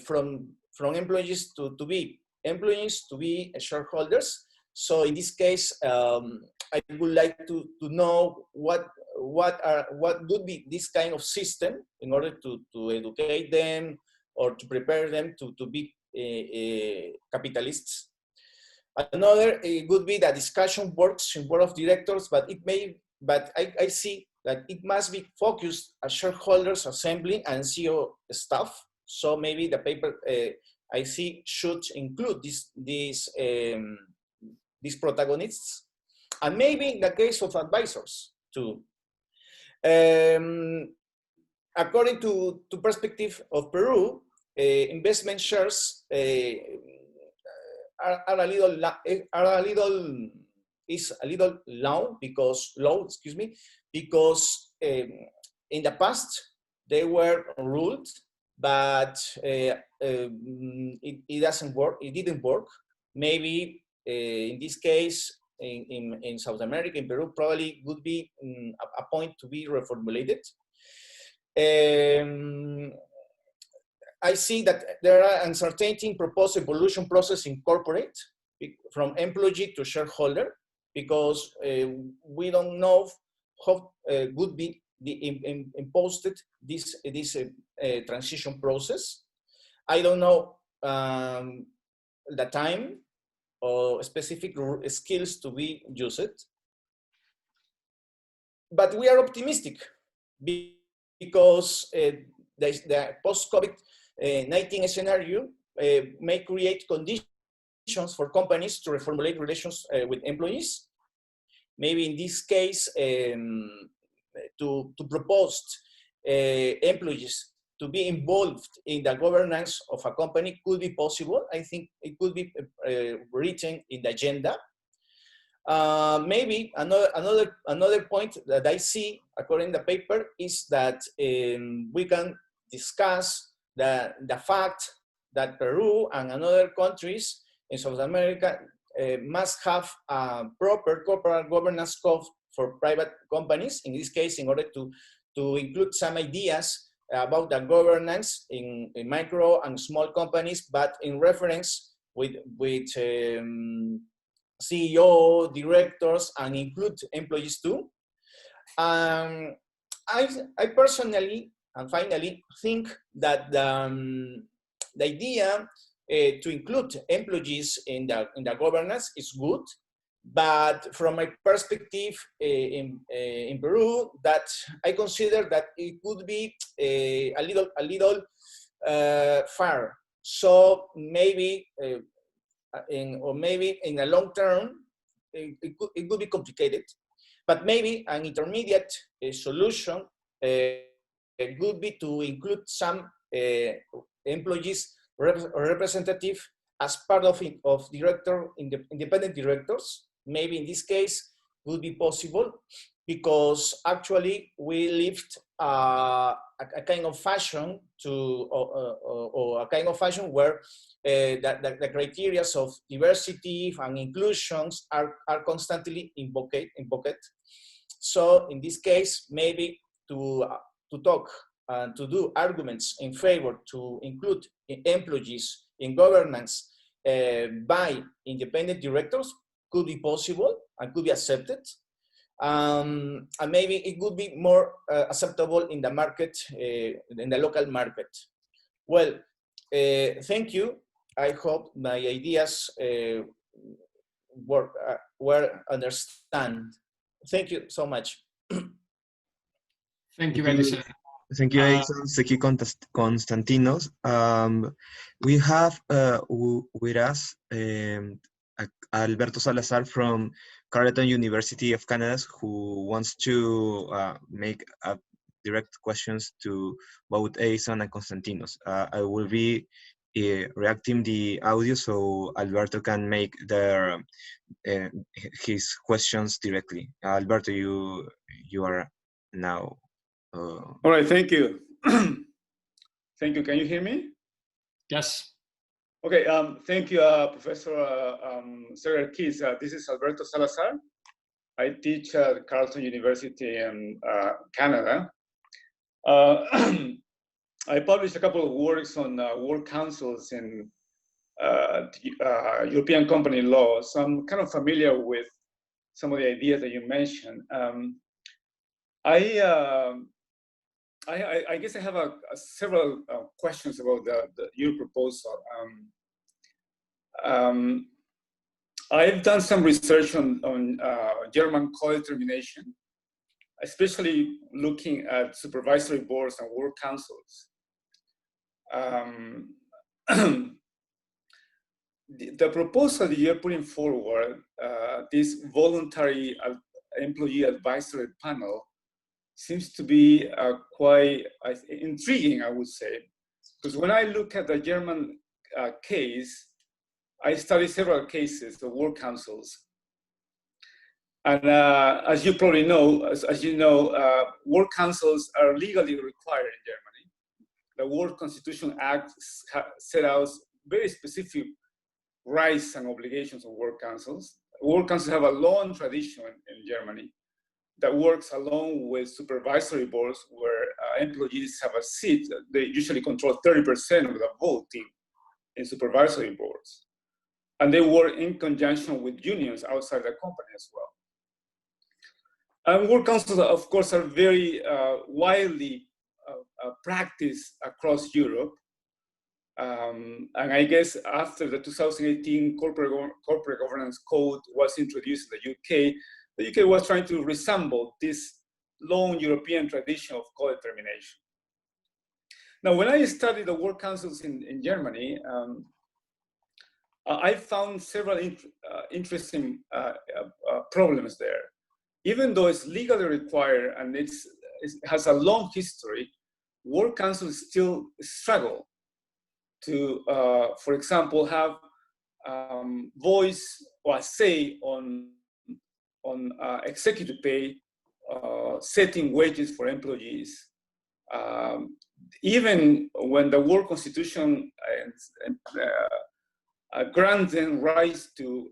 from employees to be employees to be shareholders. So in this case, I would like to know what would be this kind of system in order to educate them, or to prepare them to be capitalists. Another would be the discussion works in board of directors, but I see that it must be focused at shareholders assembly and CEO staff. So maybe the paper I see should include these protagonists, and maybe in the case of advisors too. According to perspective of Peru, investment shares are a little low because in the past they were ruled, but it doesn't work. It didn't work. Maybe in this case in South America, in Peru, probably would be a point to be reformulated. I see that there are uncertainty in proposed evolution process in corporate, from employee to shareholder, because we don't know how would be imposed this transition process. I don't know the time or specific skills to be used, but we are optimistic because the post-COVID-19 scenario may create conditions for companies to reformulate relations with employees. Maybe in this case, to propose employees to be involved in the governance of a company could be possible. I think it could be written in the agenda. Maybe another point that I see according to the paper is that we can discuss the fact that Peru and other countries in South America must have a proper corporate governance code for private companies. In this case, in order to include some ideas about the governance in micro and small companies, but in reference with CEO, directors, and include employees too. I personally, and finally, think that the idea to include employees in the governance is good, but from my perspective in Peru, that I consider that it could be a little far. So maybe maybe in the long term, it could be complicated, but maybe an intermediate solution could be to include some employees representative as part of independent directors. Maybe in this case would be possible, because actually we lived a kind of fashion or a kind of fashion where the criteria of diversity and inclusions are constantly invoked. So in this case, maybe to talk and to do arguments in favor to include employees in governance by independent directors could be possible and could be accepted. And maybe it would be more acceptable in the market, in the local market. Well, thank you. I hope my ideas were understood. Thank you so much. Thank you, Edison. Thank you, Edison. Thank you, Konstantinos. We have with us Alberto Salazar from Carleton University of Canada, who wants to make direct questions to both Edison and Konstantinos. I will be reacting the audio so Alberto can make his questions directly. Alberto, you are now. All right, thank you. Thank you. Can you hear me? Yes. Okay, thank you, Professor Sergakis. This is Alberto Salazar. I teach at Carleton University in Canada. I published a couple of works on work councils in European company law, so I'm kind of familiar with some of the ideas that you mentioned. I guess I have several questions about your proposal. I've done some research on German co-determination, especially looking at supervisory boards and work councils. The proposal that you're putting forward, this voluntary employee advisory panel, seems to be quite intriguing, I would say, because when I look at the German case, I studied several cases of work councils. And as you probably know, as you know, work councils are legally required in Germany. The Work Constitution Act set out very specific rights and obligations of work councils. Work councils have a long tradition in Germany that works along with supervisory boards where employees have a seat. They usually control 30% of the voting in supervisory boards. And they work in conjunction with unions outside the company as well. And work councils, of course, are very widely practiced across Europe. And I guess after the 2018 corporate governance code was introduced in the UK was trying to resemble this long European tradition of co-determination. Now, when I studied the work councils in Germany, I found several interesting problems there. Even though it's legally required and it has a long history, work councils still struggle to, for example, have voice or a say on executive pay, setting wages for employees. Even when the work constitution grants them rights to,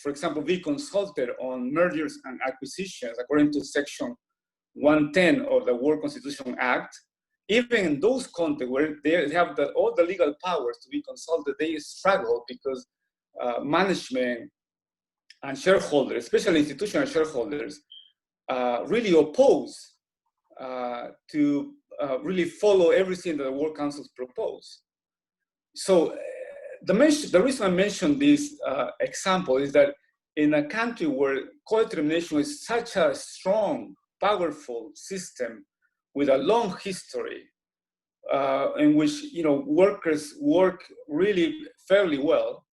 for example, be consulted on mergers and acquisitions according to section 110 of the Work Constitution Act, even in those contexts where they have all the legal powers to be consulted, they struggle because management and shareholders, especially institutional shareholders, really oppose to really follow everything that the work councils propose. So the reason I mentioned this example is that in a country where co-determination is such a strong, powerful system with a long history, in which workers work really fairly well,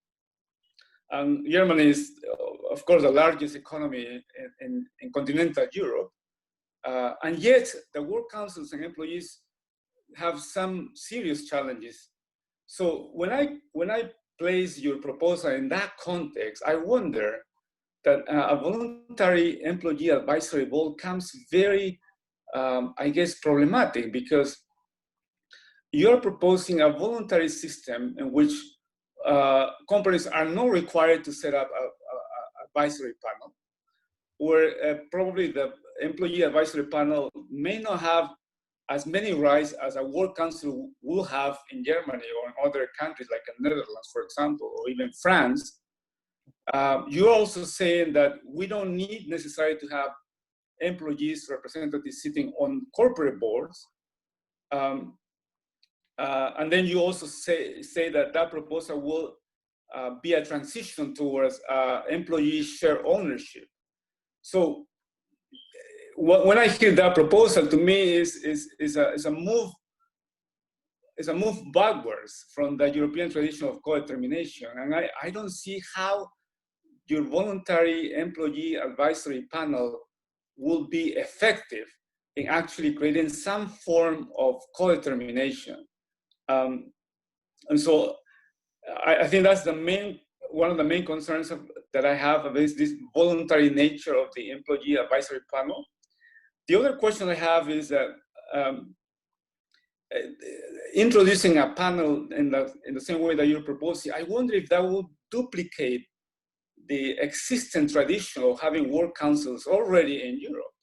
and Germany is, of course, the largest economy in continental Europe, and yet the work councils and employees have some serious challenges. So when I place your proposal in that context, I wonder that a voluntary employee advisory board comes very, I guess, problematic, because you're proposing a voluntary system in which companies are not required to set up an advisory panel, where probably the employee advisory panel may not have as many rights as a work council will have in Germany or in other countries like the Netherlands, for example, or even France. You're also saying that we don't need necessarily to have employees representatives sitting on corporate boards. And then you also say that proposal will be a transition towards employee share ownership. So when I hear that proposal, to me is a move backwards from the European tradition of co-determination, and I don't see how your voluntary employee advisory panel will be effective in actually creating some form of co-determination. And so I think that's one of the main concerns that I have is this voluntary nature of the employee advisory panel. The other question I have is that introducing a panel in the same way that you're proposing, I wonder if that will duplicate the existing tradition of having work councils already in Europe,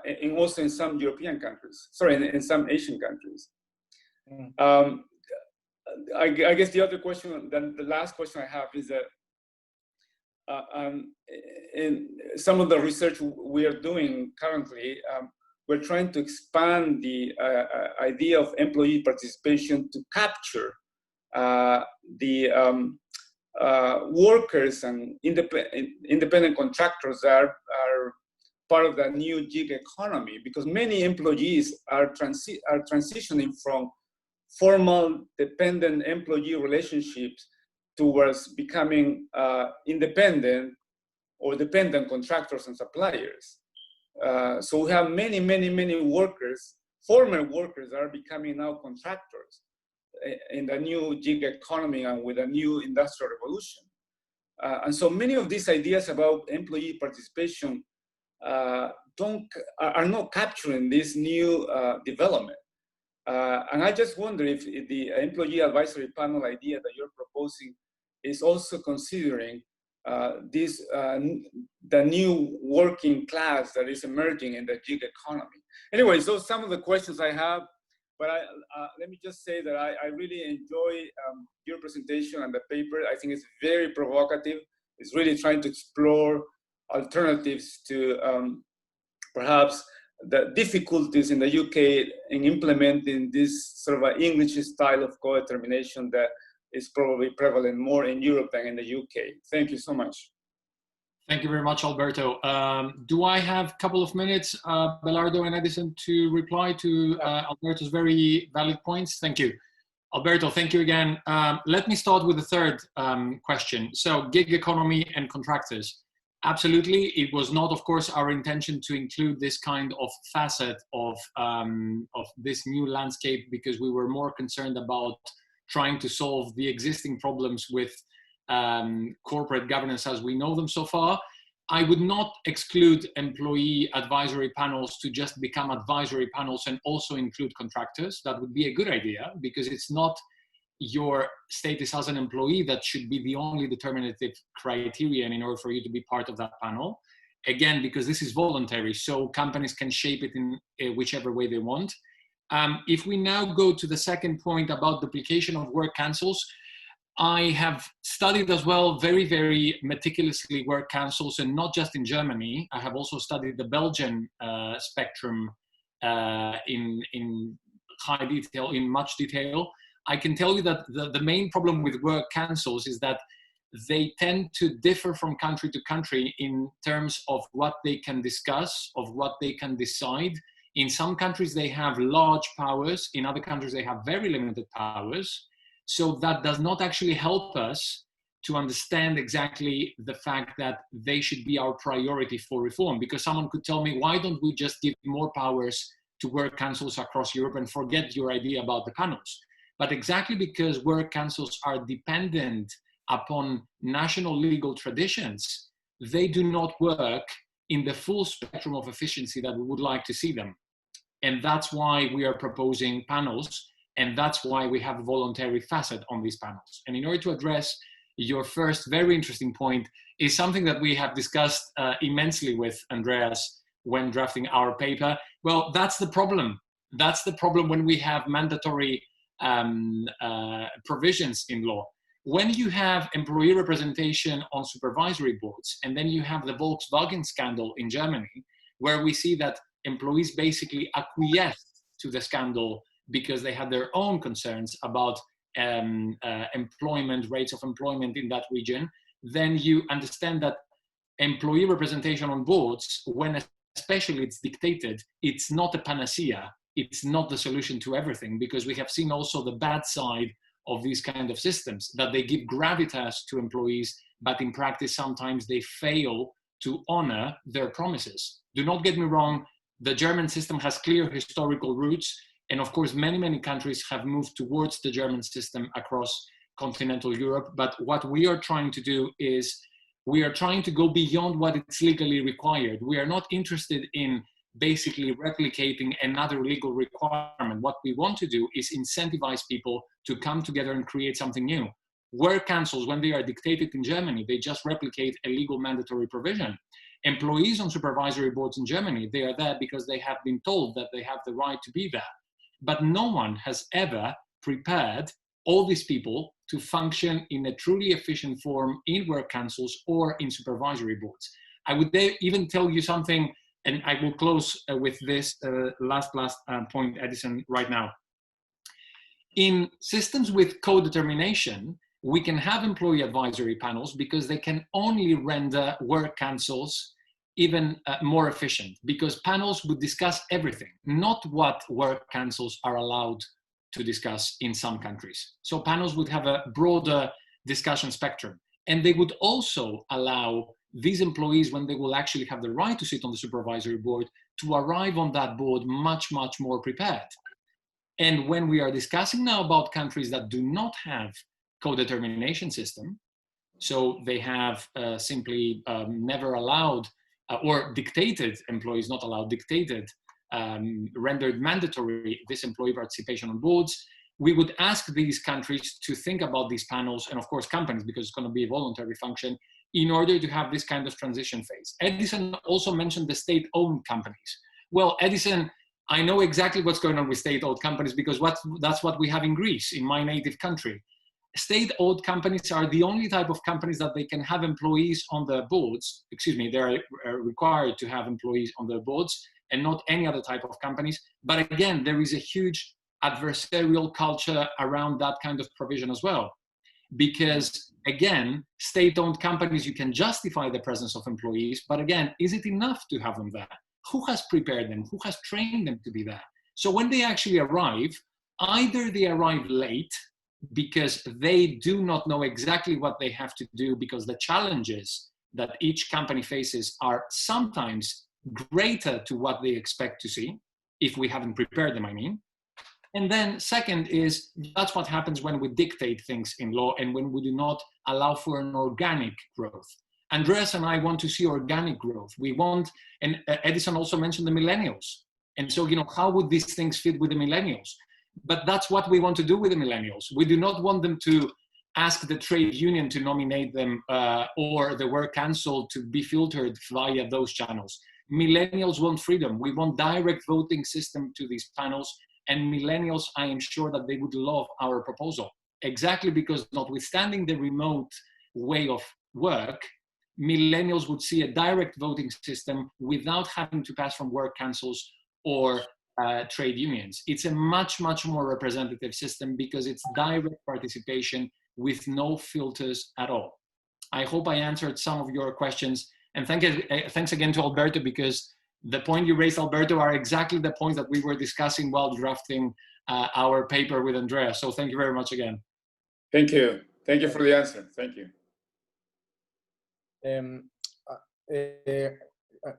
and also in some European countries, in some Asian countries. I guess the other question, then the last question I have is that in some of the research we are doing currently, we're trying to expand the idea of employee participation to capture the workers and independent contractors are part of the new gig economy, because many employees are transitioning from formal dependent employee relationships towards becoming independent or dependent contractors and suppliers. So we have many workers, former workers, are becoming now contractors in the new gig economy and with a new industrial revolution. And so many of these ideas about employee participation are not capturing this new development. And I just wonder if the employee advisory panel idea that you're proposing is also considering the new working class that is emerging in the gig economy. Anyway, so some of the questions I have, but let me just say that I really enjoy your presentation and the paper. I think it's very provocative. It's really trying to explore alternatives to perhaps the difficulties in the UK in implementing this sort of English style of co-determination that is probably prevalent more in Europe than in the UK. Thank you so much. Thank you very much, Alberto. Do I have a couple of minutes, Belardo and Edison, to reply to Alberto's very valid points? Thank you. Alberto, thank you again. Let me start with the third question. So gig economy and contractors. Absolutely, it was not, of course, our intention to include this kind of facet of this new landscape, because we were more concerned about trying to solve the existing problems with corporate governance as we know them so far. I would not exclude employee advisory panels to just become advisory panels and also include contractors. That would be a good idea, because it's not your status as an employee that should be the only determinative criterion in order for you to be part of that panel. Again, because this is voluntary, so companies can shape it in whichever way they want. If we now go to the second point about duplication of work councils, I have studied as well very meticulously work councils, and not just in Germany. I have also studied the Belgian spectrum in high detail, in much detail. I can tell you that the main problem with work councils is that they tend to differ from country to country in terms of what they can discuss, of what they can decide. In some countries, they have large powers. In other countries, they have very limited powers. So that does not actually help us to understand exactly the fact that they should be our priority for reform. Because someone could tell me, why don't we just give more powers to work councils across Europe and forget your idea about the panels? But exactly because work councils are dependent upon national legal traditions, they do not work in the full spectrum of efficiency that we would like to see them. And that's why we are proposing panels, and that's why we have a voluntary facet on these panels. And in order to address your first very interesting point, is something that we have discussed immensely with Andreas when drafting our paper. Well, that's the problem. That's the problem when we have mandatory provisions in law. When you have employee representation on supervisory boards, and then you have the Volkswagen scandal in Germany, where we see that employees basically acquiesced to the scandal because they had their own concerns about employment, rates of employment in that region, then you understand that employee representation on boards, when especially it's dictated, it's not a panacea. It's not the solution to everything, because we have seen also the bad side of these kind of systems, that they give gravitas to employees, but in practice, sometimes they fail to honor their promises. Do not get me wrong, the German system has clear historical roots. And of course, many countries have moved towards the German system across continental Europe. But what we are trying to do is we are trying to go beyond what is legally required. We are not interested in basically replicating another legal requirement. What we want to do is incentivize people to come together and create something new. Work councils, when they are dictated in Germany, they just replicate a legal mandatory provision. Employees on supervisory boards in Germany, they are there because they have been told that they have the right to be there. But no one has ever prepared all these people to function in a truly efficient form in work councils or in supervisory boards. I would even tell you something And I will close with this last point, Edison, right now. In systems with co-determination, we can have employee advisory panels because they can only render work councils even more efficient, because panels would discuss everything, not what work councils are allowed to discuss in some countries. So panels would have a broader discussion spectrum, and they would also allow these employees, when they will actually have the right to sit on the supervisory board, to arrive on that board much, much more prepared. And when we are discussing now about countries that do not have co-determination system, so they have simply never allowed or dictated, employees not allowed, dictated, rendered mandatory this employee participation on boards, we would ask these countries to think about these panels, and of course companies, because it's going to be a voluntary function, in order to have this kind of transition phase. Edison also mentioned the state-owned companies. Well, Edison, I know exactly what's going on with state-owned companies, because that's what we have in Greece, in my native country. State-owned companies are the only type of companies that they can have employees on their boards. Excuse me, they're required to have employees on their boards, and not any other type of companies. But again, there is a huge adversarial culture around that kind of provision as well. Because again, state-owned companies, you can justify the presence of employees, but again, is it enough to have them there? Who has prepared them? Who has trained them to be there? So when they actually arrive, either they arrive late because they do not know exactly what they have to do, because the challenges that each company faces are sometimes greater to what they expect to see, if we haven't prepared them, I mean. And then second is, that's what happens when we dictate things in law and when we do not allow for an organic growth. Andreas and I want to see organic growth. We want, and Edison also mentioned the millennials. And so, you know, how would these things fit with the millennials? But that's what we want to do with the millennials. We do not want them to ask the trade union to nominate them or the work council to be filtered via those channels. Millennials want freedom. We want direct voting system to these panels. And millennials, I am sure that they would love our proposal. Exactly because, notwithstanding the remote way of work, millennials would see a direct voting system without having to pass from work councils or trade unions. It's a much, much more representative system because it's direct participation with no filters at all. I hope I answered some of your questions. And thanks again to Alberto, because the point you raised, Alberto, are exactly the points that we were discussing while drafting our paper with Andrea. So thank you very much again. Thank you. Thank you for the answer. Thank you.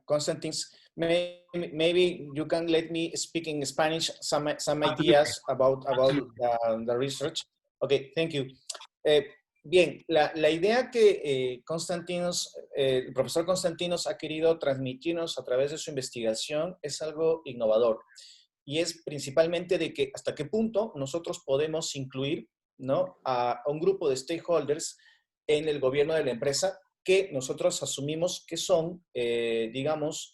Konstantinos, maybe you can let me speak in Spanish some ideas about the research. Okay, thank you. Bien, la idea que el profesor Konstantinos ha querido transmitirnos a través de su investigación es algo innovador, y es principalmente de que hasta qué punto nosotros podemos incluir, ¿no?, a un grupo de stakeholders en el gobierno de la empresa que nosotros asumimos que son, digamos,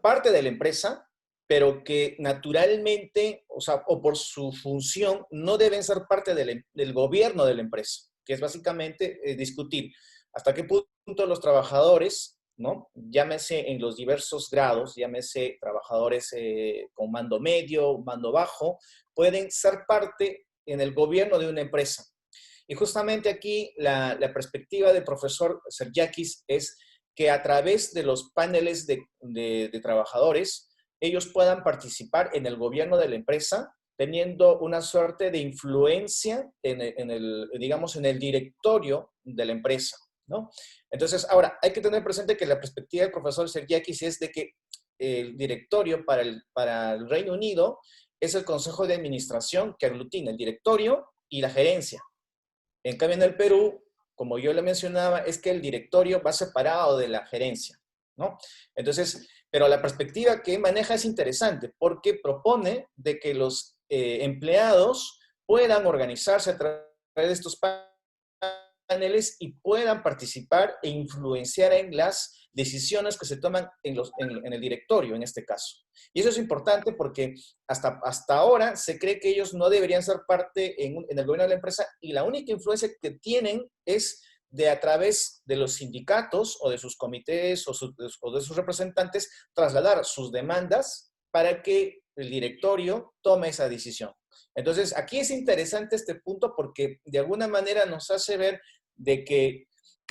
parte de la empresa, pero que naturalmente, o por su función, no deben ser parte del gobierno de la empresa, que es básicamente discutir hasta qué punto los trabajadores, ¿no?, llámese en los diversos grados, llámese trabajadores con mando medio, mando bajo, pueden ser parte en el gobierno de una empresa. Y justamente aquí la perspectiva del profesor Sergakis es que a través de los paneles de trabajadores, ellos puedan participar en el gobierno de la empresa, teniendo una suerte de influencia digamos, en el directorio de la empresa, ¿no? Entonces, ahora, hay que tener presente que la perspectiva del profesor Sergakis es de que el directorio para el Reino Unido es el consejo de administración que aglutina el directorio y la gerencia. En cambio, en el Perú, como yo le mencionaba, es que el directorio va separado de la gerencia, ¿no? Entonces, pero la perspectiva que maneja es interesante porque propone de que los empleados puedan organizarse a través de estos paneles y puedan participar e influenciar en las decisiones que se toman en el directorio, en este caso. Y eso es importante porque hasta ahora se cree que ellos no deberían ser parte en el gobierno de la empresa, y la única influencia que tienen es de a través de los sindicatos o de sus comités o de sus representantes trasladar sus demandas para que el directorio tome esa decisión. Entonces, aquí es interesante este punto porque de alguna manera nos hace ver de que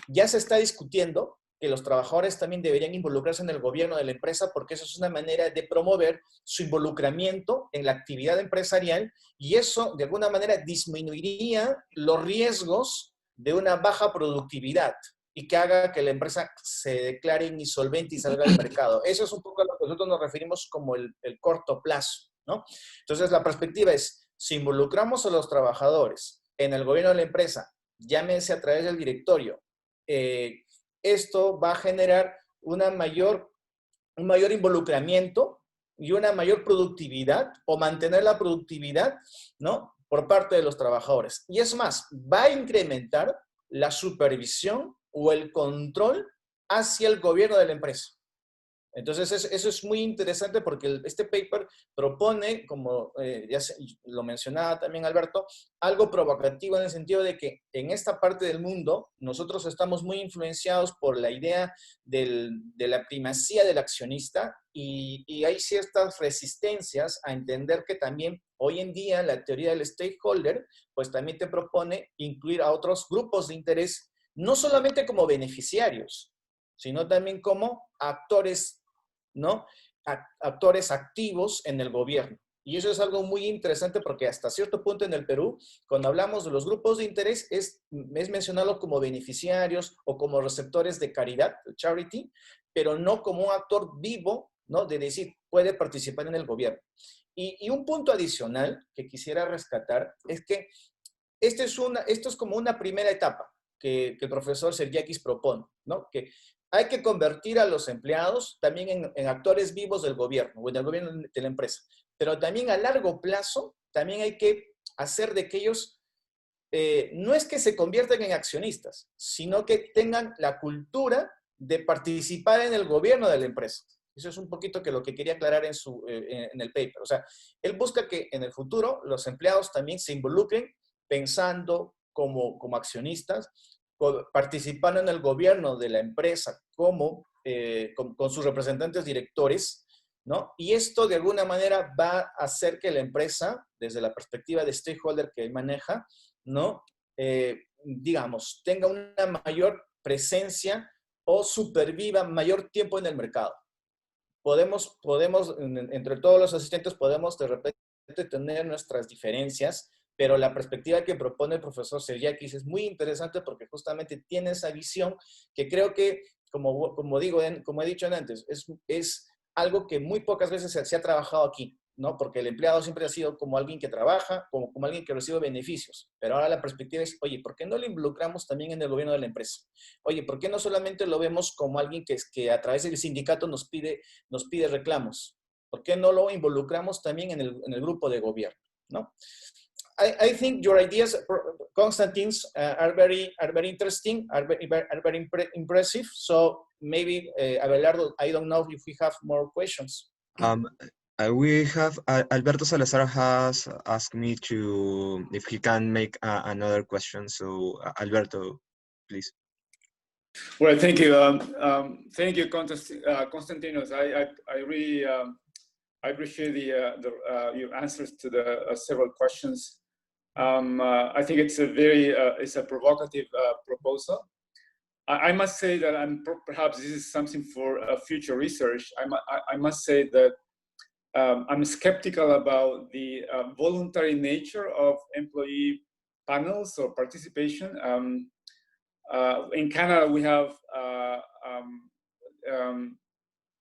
ya se está discutiendo que los trabajadores también deberían involucrarse en el gobierno de la empresa porque eso es una manera de promover su involucramiento en la actividad empresarial y eso de alguna manera disminuiría los riesgos de una baja productividad y que haga que la empresa se declare insolvente y salga del mercado. Eso es un poco a lo que nosotros nos referimos como el corto plazo, ¿no? Entonces la perspectiva es, si involucramos a los trabajadores en el gobierno de la empresa, llámese a través del directorio, esto va a generar un mayor involucramiento y una mayor productividad o mantener la productividad, ¿no?, por parte de los trabajadores. Y es más, va a incrementar la supervisión o el control hacia el gobierno de la empresa. Entonces, eso es muy interesante porque este paper propone, como ya lo mencionaba también Alberto, algo provocativo en el sentido de que en esta parte del mundo nosotros estamos muy influenciados por la idea de la primacía del accionista y hay ciertas resistencias a entender que también hoy en día la teoría del stakeholder pues también te propone incluir a otros grupos de interés, no solamente como beneficiarios, sino también como actores, ¿no? Actores activos en el gobierno. Y eso es algo muy interesante porque hasta cierto punto en el Perú, cuando hablamos de los grupos de interés, es mencionarlo como beneficiarios o como receptores de caridad, charity, pero no como un actor vivo, ¿no?, de decir, puede participar en el gobierno. Y un punto adicional que quisiera rescatar es que esto es como una primera etapa que el profesor Sergakis propone, ¿no? Que hay que convertir a los empleados también en actores vivos del gobierno o del gobierno de la empresa. Pero también a largo plazo, también hay que hacer de que ellos, no es que se conviertan en accionistas, sino que tengan la cultura de participar en el gobierno de la empresa. Eso es un poquito que lo que quería aclarar en el paper. O sea, él busca que en el futuro los empleados también se involucren pensando como accionistas, participando en el gobierno de la empresa con sus representantes directores, ¿no? Y esto de alguna manera va a hacer que la empresa, desde la perspectiva de stakeholder que maneja, ¿no?, digamos, tenga una mayor presencia o superviva mayor tiempo en el mercado. Podemos entre todos los asistentes podemos de repente tener nuestras diferencias, pero la perspectiva que propone el profesor Sergakis es muy interesante porque justamente tiene esa visión que creo que, como he dicho antes, es algo que muy pocas veces se ha trabajado aquí, ¿no? Porque el empleado siempre ha sido como alguien que trabaja, como alguien que recibe beneficios. Pero ahora la perspectiva es, oye, ¿por qué no lo involucramos también en el gobierno de la empresa? Oye, ¿por qué no solamente lo vemos como alguien que a través del sindicato nos pide reclamos? ¿Por qué no lo involucramos también en el grupo de gobierno, ¿no? I think your ideas, Konstantinos, are very interesting, are very impressive. So maybe, Abelardo, I don't know if we have more questions. We have Alberto Salazar has asked me if he can make another question. So Alberto, please. Well, thank you. Thank you, Konstantinos. I really I appreciate your answers to the several questions. I think it's it's a provocative proposal. I must say that perhaps this is something for future research. I must say that I'm skeptical about the voluntary nature of employee panels or participation. In Canada, we have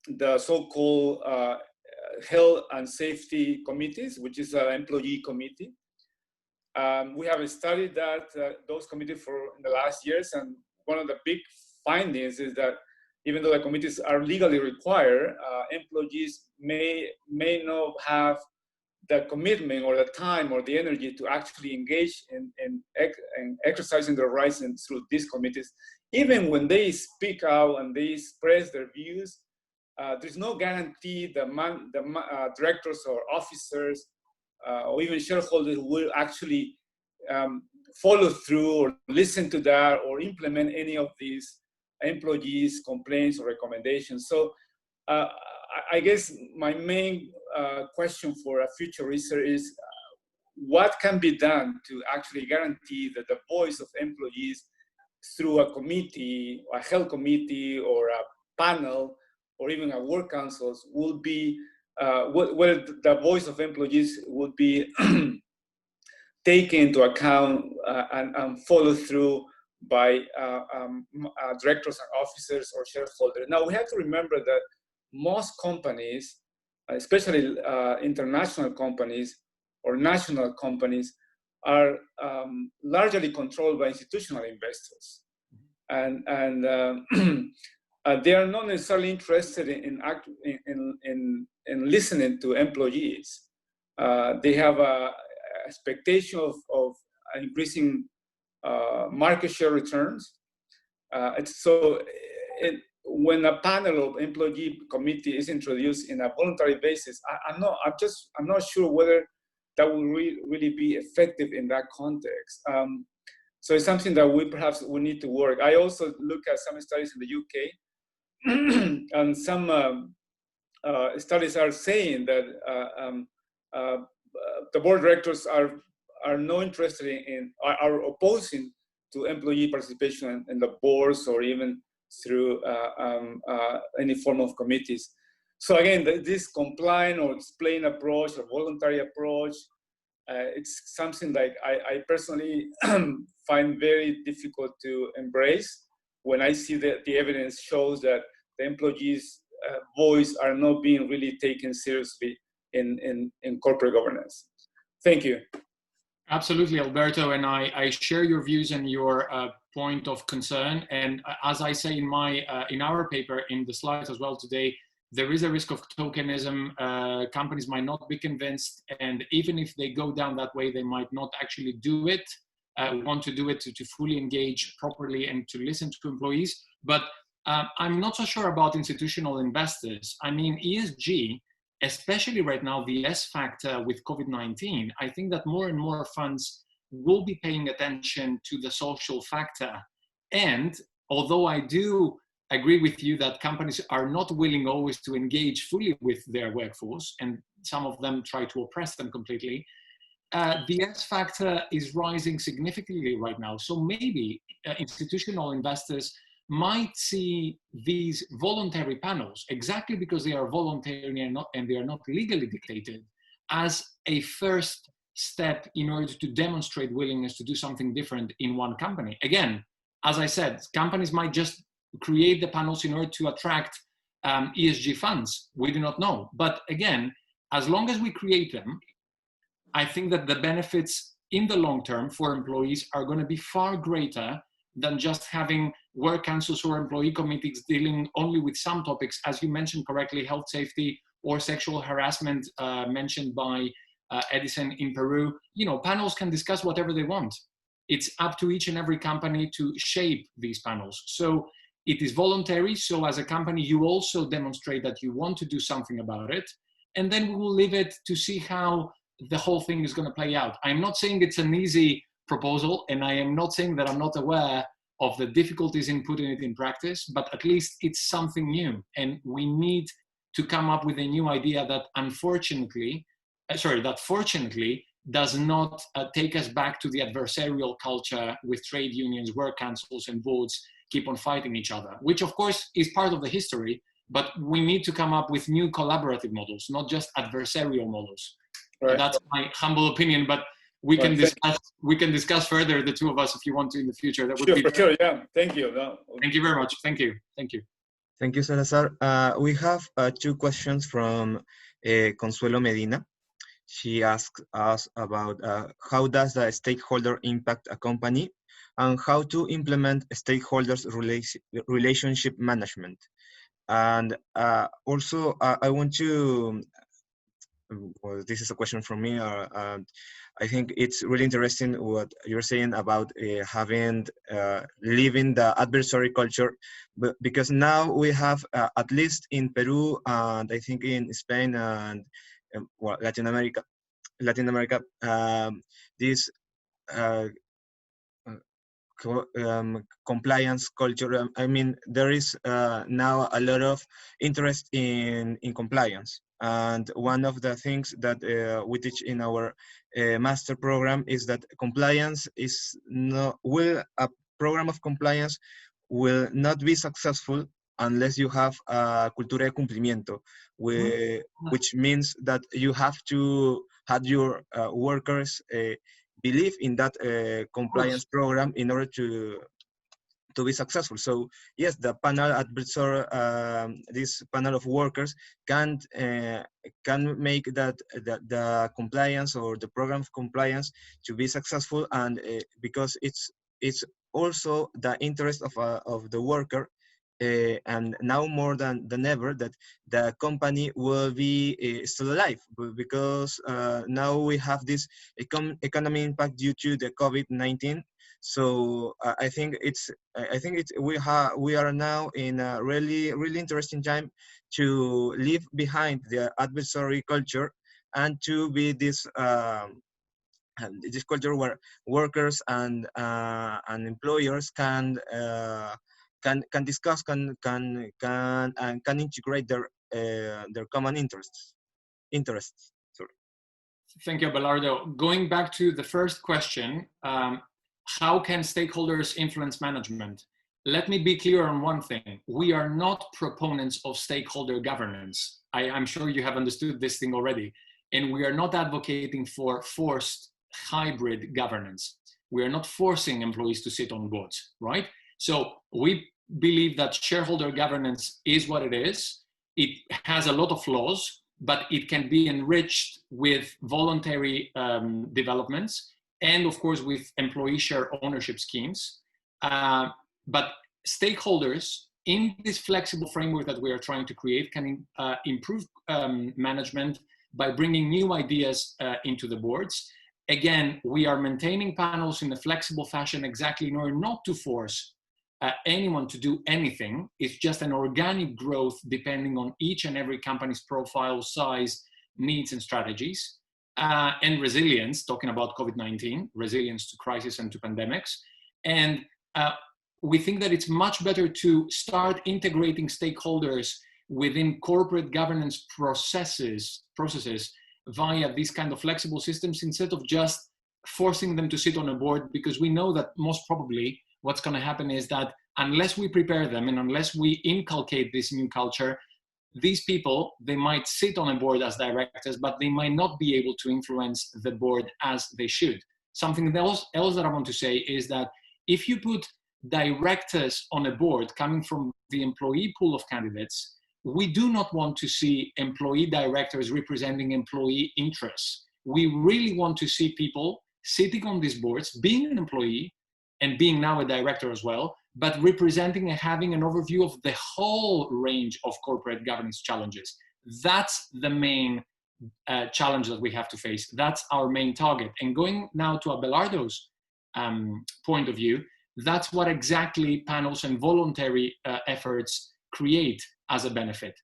the so-called health and safety committees, which is an employee committee. We have studied those committees in the last years, and one of the big findings is that even though the committees are legally required, employees may not have the commitment or the time or the energy to actually engage in exercising their rights through these committees. Even when they speak out and they express their views, there's no guarantee the directors or officers or even shareholders will actually follow through or listen to that or implement any of these employees' complaints or recommendations. So I guess my main question for a future research is what can be done to actually guarantee that the voice of employees through a committee, a health committee, or a panel, or even a work councils will be, where the voice of employees would be taken into account and follow through by directors and officers or shareholders. Now we have to remember that most companies, especially international companies or national companies, are largely controlled by institutional investors, and they are not necessarily interested in listening to employees. They have a expectation of increasing market share returns. When a panel of employee committee is introduced in a voluntary basis, I'm not sure whether that will really be effective in that context. So it's something that we perhaps will need to work. I also look at some studies in the UK, and some studies are saying that the board directors are not interested in, are opposing to employee participation in the boards or even through any form of committees. So again, this compliant or explain approach or voluntary approach, it's something like I personally find very difficult to embrace when I see that the evidence shows that the employees' voice are not being really taken seriously in corporate governance. Thank you. Absolutely, Alberto, and I share your views and your point of concern. And as I say in our paper, in the slides as well today, there is a risk of tokenism. Companies might not be convinced, and even if they go down that way, they might not actually do it, want to do it to fully engage properly and to listen to employees. But I'm not so sure about institutional investors. I mean, ESG, especially right now, the S factor with COVID-19, I think that more and more funds will be paying attention to the social factor. And although I do agree with you that companies are not willing always to engage fully with their workforce, and some of them try to oppress them completely, the S factor is rising significantly right now. So maybe institutional investors might see these voluntary panels, exactly because they are voluntary and they are not legally dictated, as a first step in order to demonstrate willingness to do something different in one company. Again, as I said, companies might just create the panels in order to attract ESG funds. We do not know. But again, as long as we create them, I think that the benefits in the long term for employees are going to be far greater than just having work councils or employee committees dealing only with some topics, as you mentioned correctly, health safety or sexual harassment mentioned by Edison in Peru. You know, panels can discuss whatever they want. It's up to each and every company to shape these panels. So it is voluntary. So as a company, you also demonstrate that you want to do something about it. And then we will leave it to see how the whole thing is going to play out. I'm not saying it's an easy proposal, and I am not saying that I'm not aware of the difficulties in putting it in practice, but at least it's something new. And we need to come up with a new idea that fortunately does not take us back to the adversarial culture with trade unions, work councils, and boards keep on fighting each other, which of course is part of the history, but we need to come up with new collaborative models, not just adversarial models. Right. That's my humble opinion, but we can discuss further, the two of us, if you want to in the future. That would be for sure. Yeah. Thank you. No. Thank you very much. Thank you. Thank you. Thank you, Salazar. We have two questions from Consuelo Medina. She asked us about how does the stakeholder impact a company and how to implement stakeholders relationship management. And also, I want to, well, this is a question from me. I think it's really interesting what you're saying about leaving the adversary culture, but because now we have, at least in Peru and I think in Spain and well, Latin America, this compliance culture. I mean, there is now a lot of interest in compliance. And one of the things that we teach in our master program is that compliance is a program of compliance will not be successful unless you have a cultura de cumplimiento, which means that you have to have your workers believe in that compliance program in order to be successful. So yes, the panel advisor, this panel of workers can make that the compliance or the program of compliance to be successful, and because it's also the interest of the worker. And now more than ever that the company will be still alive, because now we have this economic impact due to the COVID-19. So I think we are now in a really interesting time to leave behind the adversary culture and to be this culture where workers and employers can discuss, can integrate their common interests. Sorry. Thank you, Abelardo. Going back to the first question, how can stakeholders influence management? Let me be clear on one thing. We are not proponents of stakeholder governance. I'm sure you have understood this thing already. And we are not advocating for forced hybrid governance. We are not forcing employees to sit on boards, right? So we believe that shareholder governance is what it is. It has a lot of flaws, but it can be enriched with voluntary developments and of course with employee share ownership schemes. But stakeholders in this flexible framework that we are trying to create can improve management by bringing new ideas into the boards. Again, we are maintaining panels in a flexible fashion exactly in order not to force anyone to do anything. It's just an organic growth depending on each and every company's profile, size, needs, and strategies. And resilience, talking about COVID-19, resilience to crisis and to pandemics. And we think that it's much better to start integrating stakeholders within corporate governance processes via these kind of flexible systems instead of just forcing them to sit on a board, because we know that most probably what's going to happen is that unless we prepare them and unless we inculcate this new culture, these people, they might sit on a board as directors, but they might not be able to influence the board as they should. Something else that I want to say is that if you put directors on a board coming from the employee pool of candidates, we do not want to see employee directors representing employee interests. We really want to see people sitting on these boards, being an employee and being now a director as well, but representing and having an overview of the whole range of corporate governance challenges. That's the main challenge that we have to face. That's our main target. And going now to Abelardo's point of view, that's what exactly panels and voluntary efforts create as a benefit.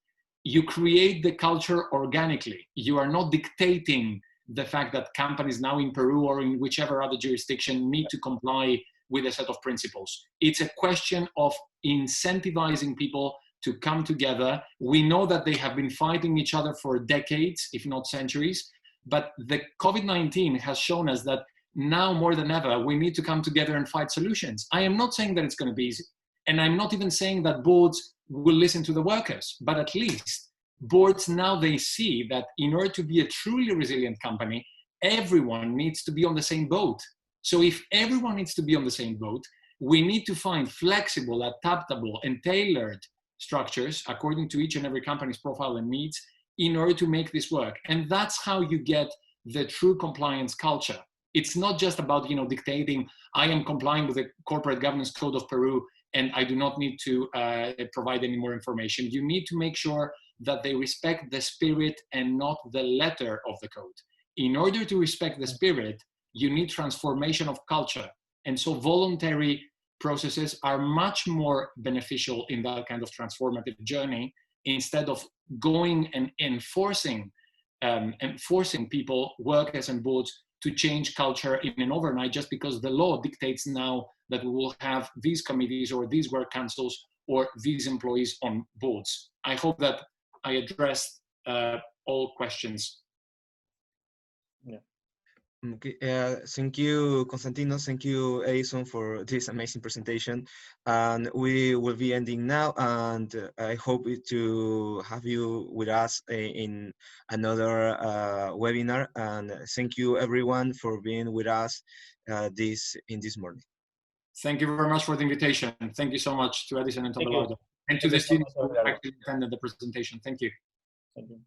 You create the culture organically. You are not dictating the fact that companies now in Peru or in whichever other jurisdiction need to comply with a set of principles. It's a question of incentivizing people to come together. We know that they have been fighting each other for decades, if not centuries, but the COVID-19 has shown us that now more than ever, we need to come together and find solutions. I am not saying that it's going to be easy. And I'm not even saying that boards will listen to the workers, but at least boards now, they see that in order to be a truly resilient company, everyone needs to be on the same boat. So if everyone needs to be on the same boat, we need to find flexible, adaptable, and tailored structures according to each and every company's profile and needs in order to make this work. And that's how you get the true compliance culture. It's not just about, dictating, I am complying with the corporate governance code of Peru and I do not need to provide any more information. You need to make sure that they respect the spirit and not the letter of the code. In order to respect the spirit, you need transformation of culture. And so voluntary processes are much more beneficial in that kind of transformative journey, instead of going and enforcing people, workers and boards, to change culture in an overnight just because the law dictates now that we will have these committees or these work councils or these employees on boards. I hope that I addressed all questions. Yeah. Okay. Thank you, Konstantinos. Thank you, Edison, for this amazing presentation. And we will be ending now. And I hope to have you with us in another webinar. And thank you, everyone, for being with us this morning. Thank you very much for the invitation. Thank you so much to Edison and to Abelardo, and to the so students much, who actually attended the presentation. Thank you. Thank you.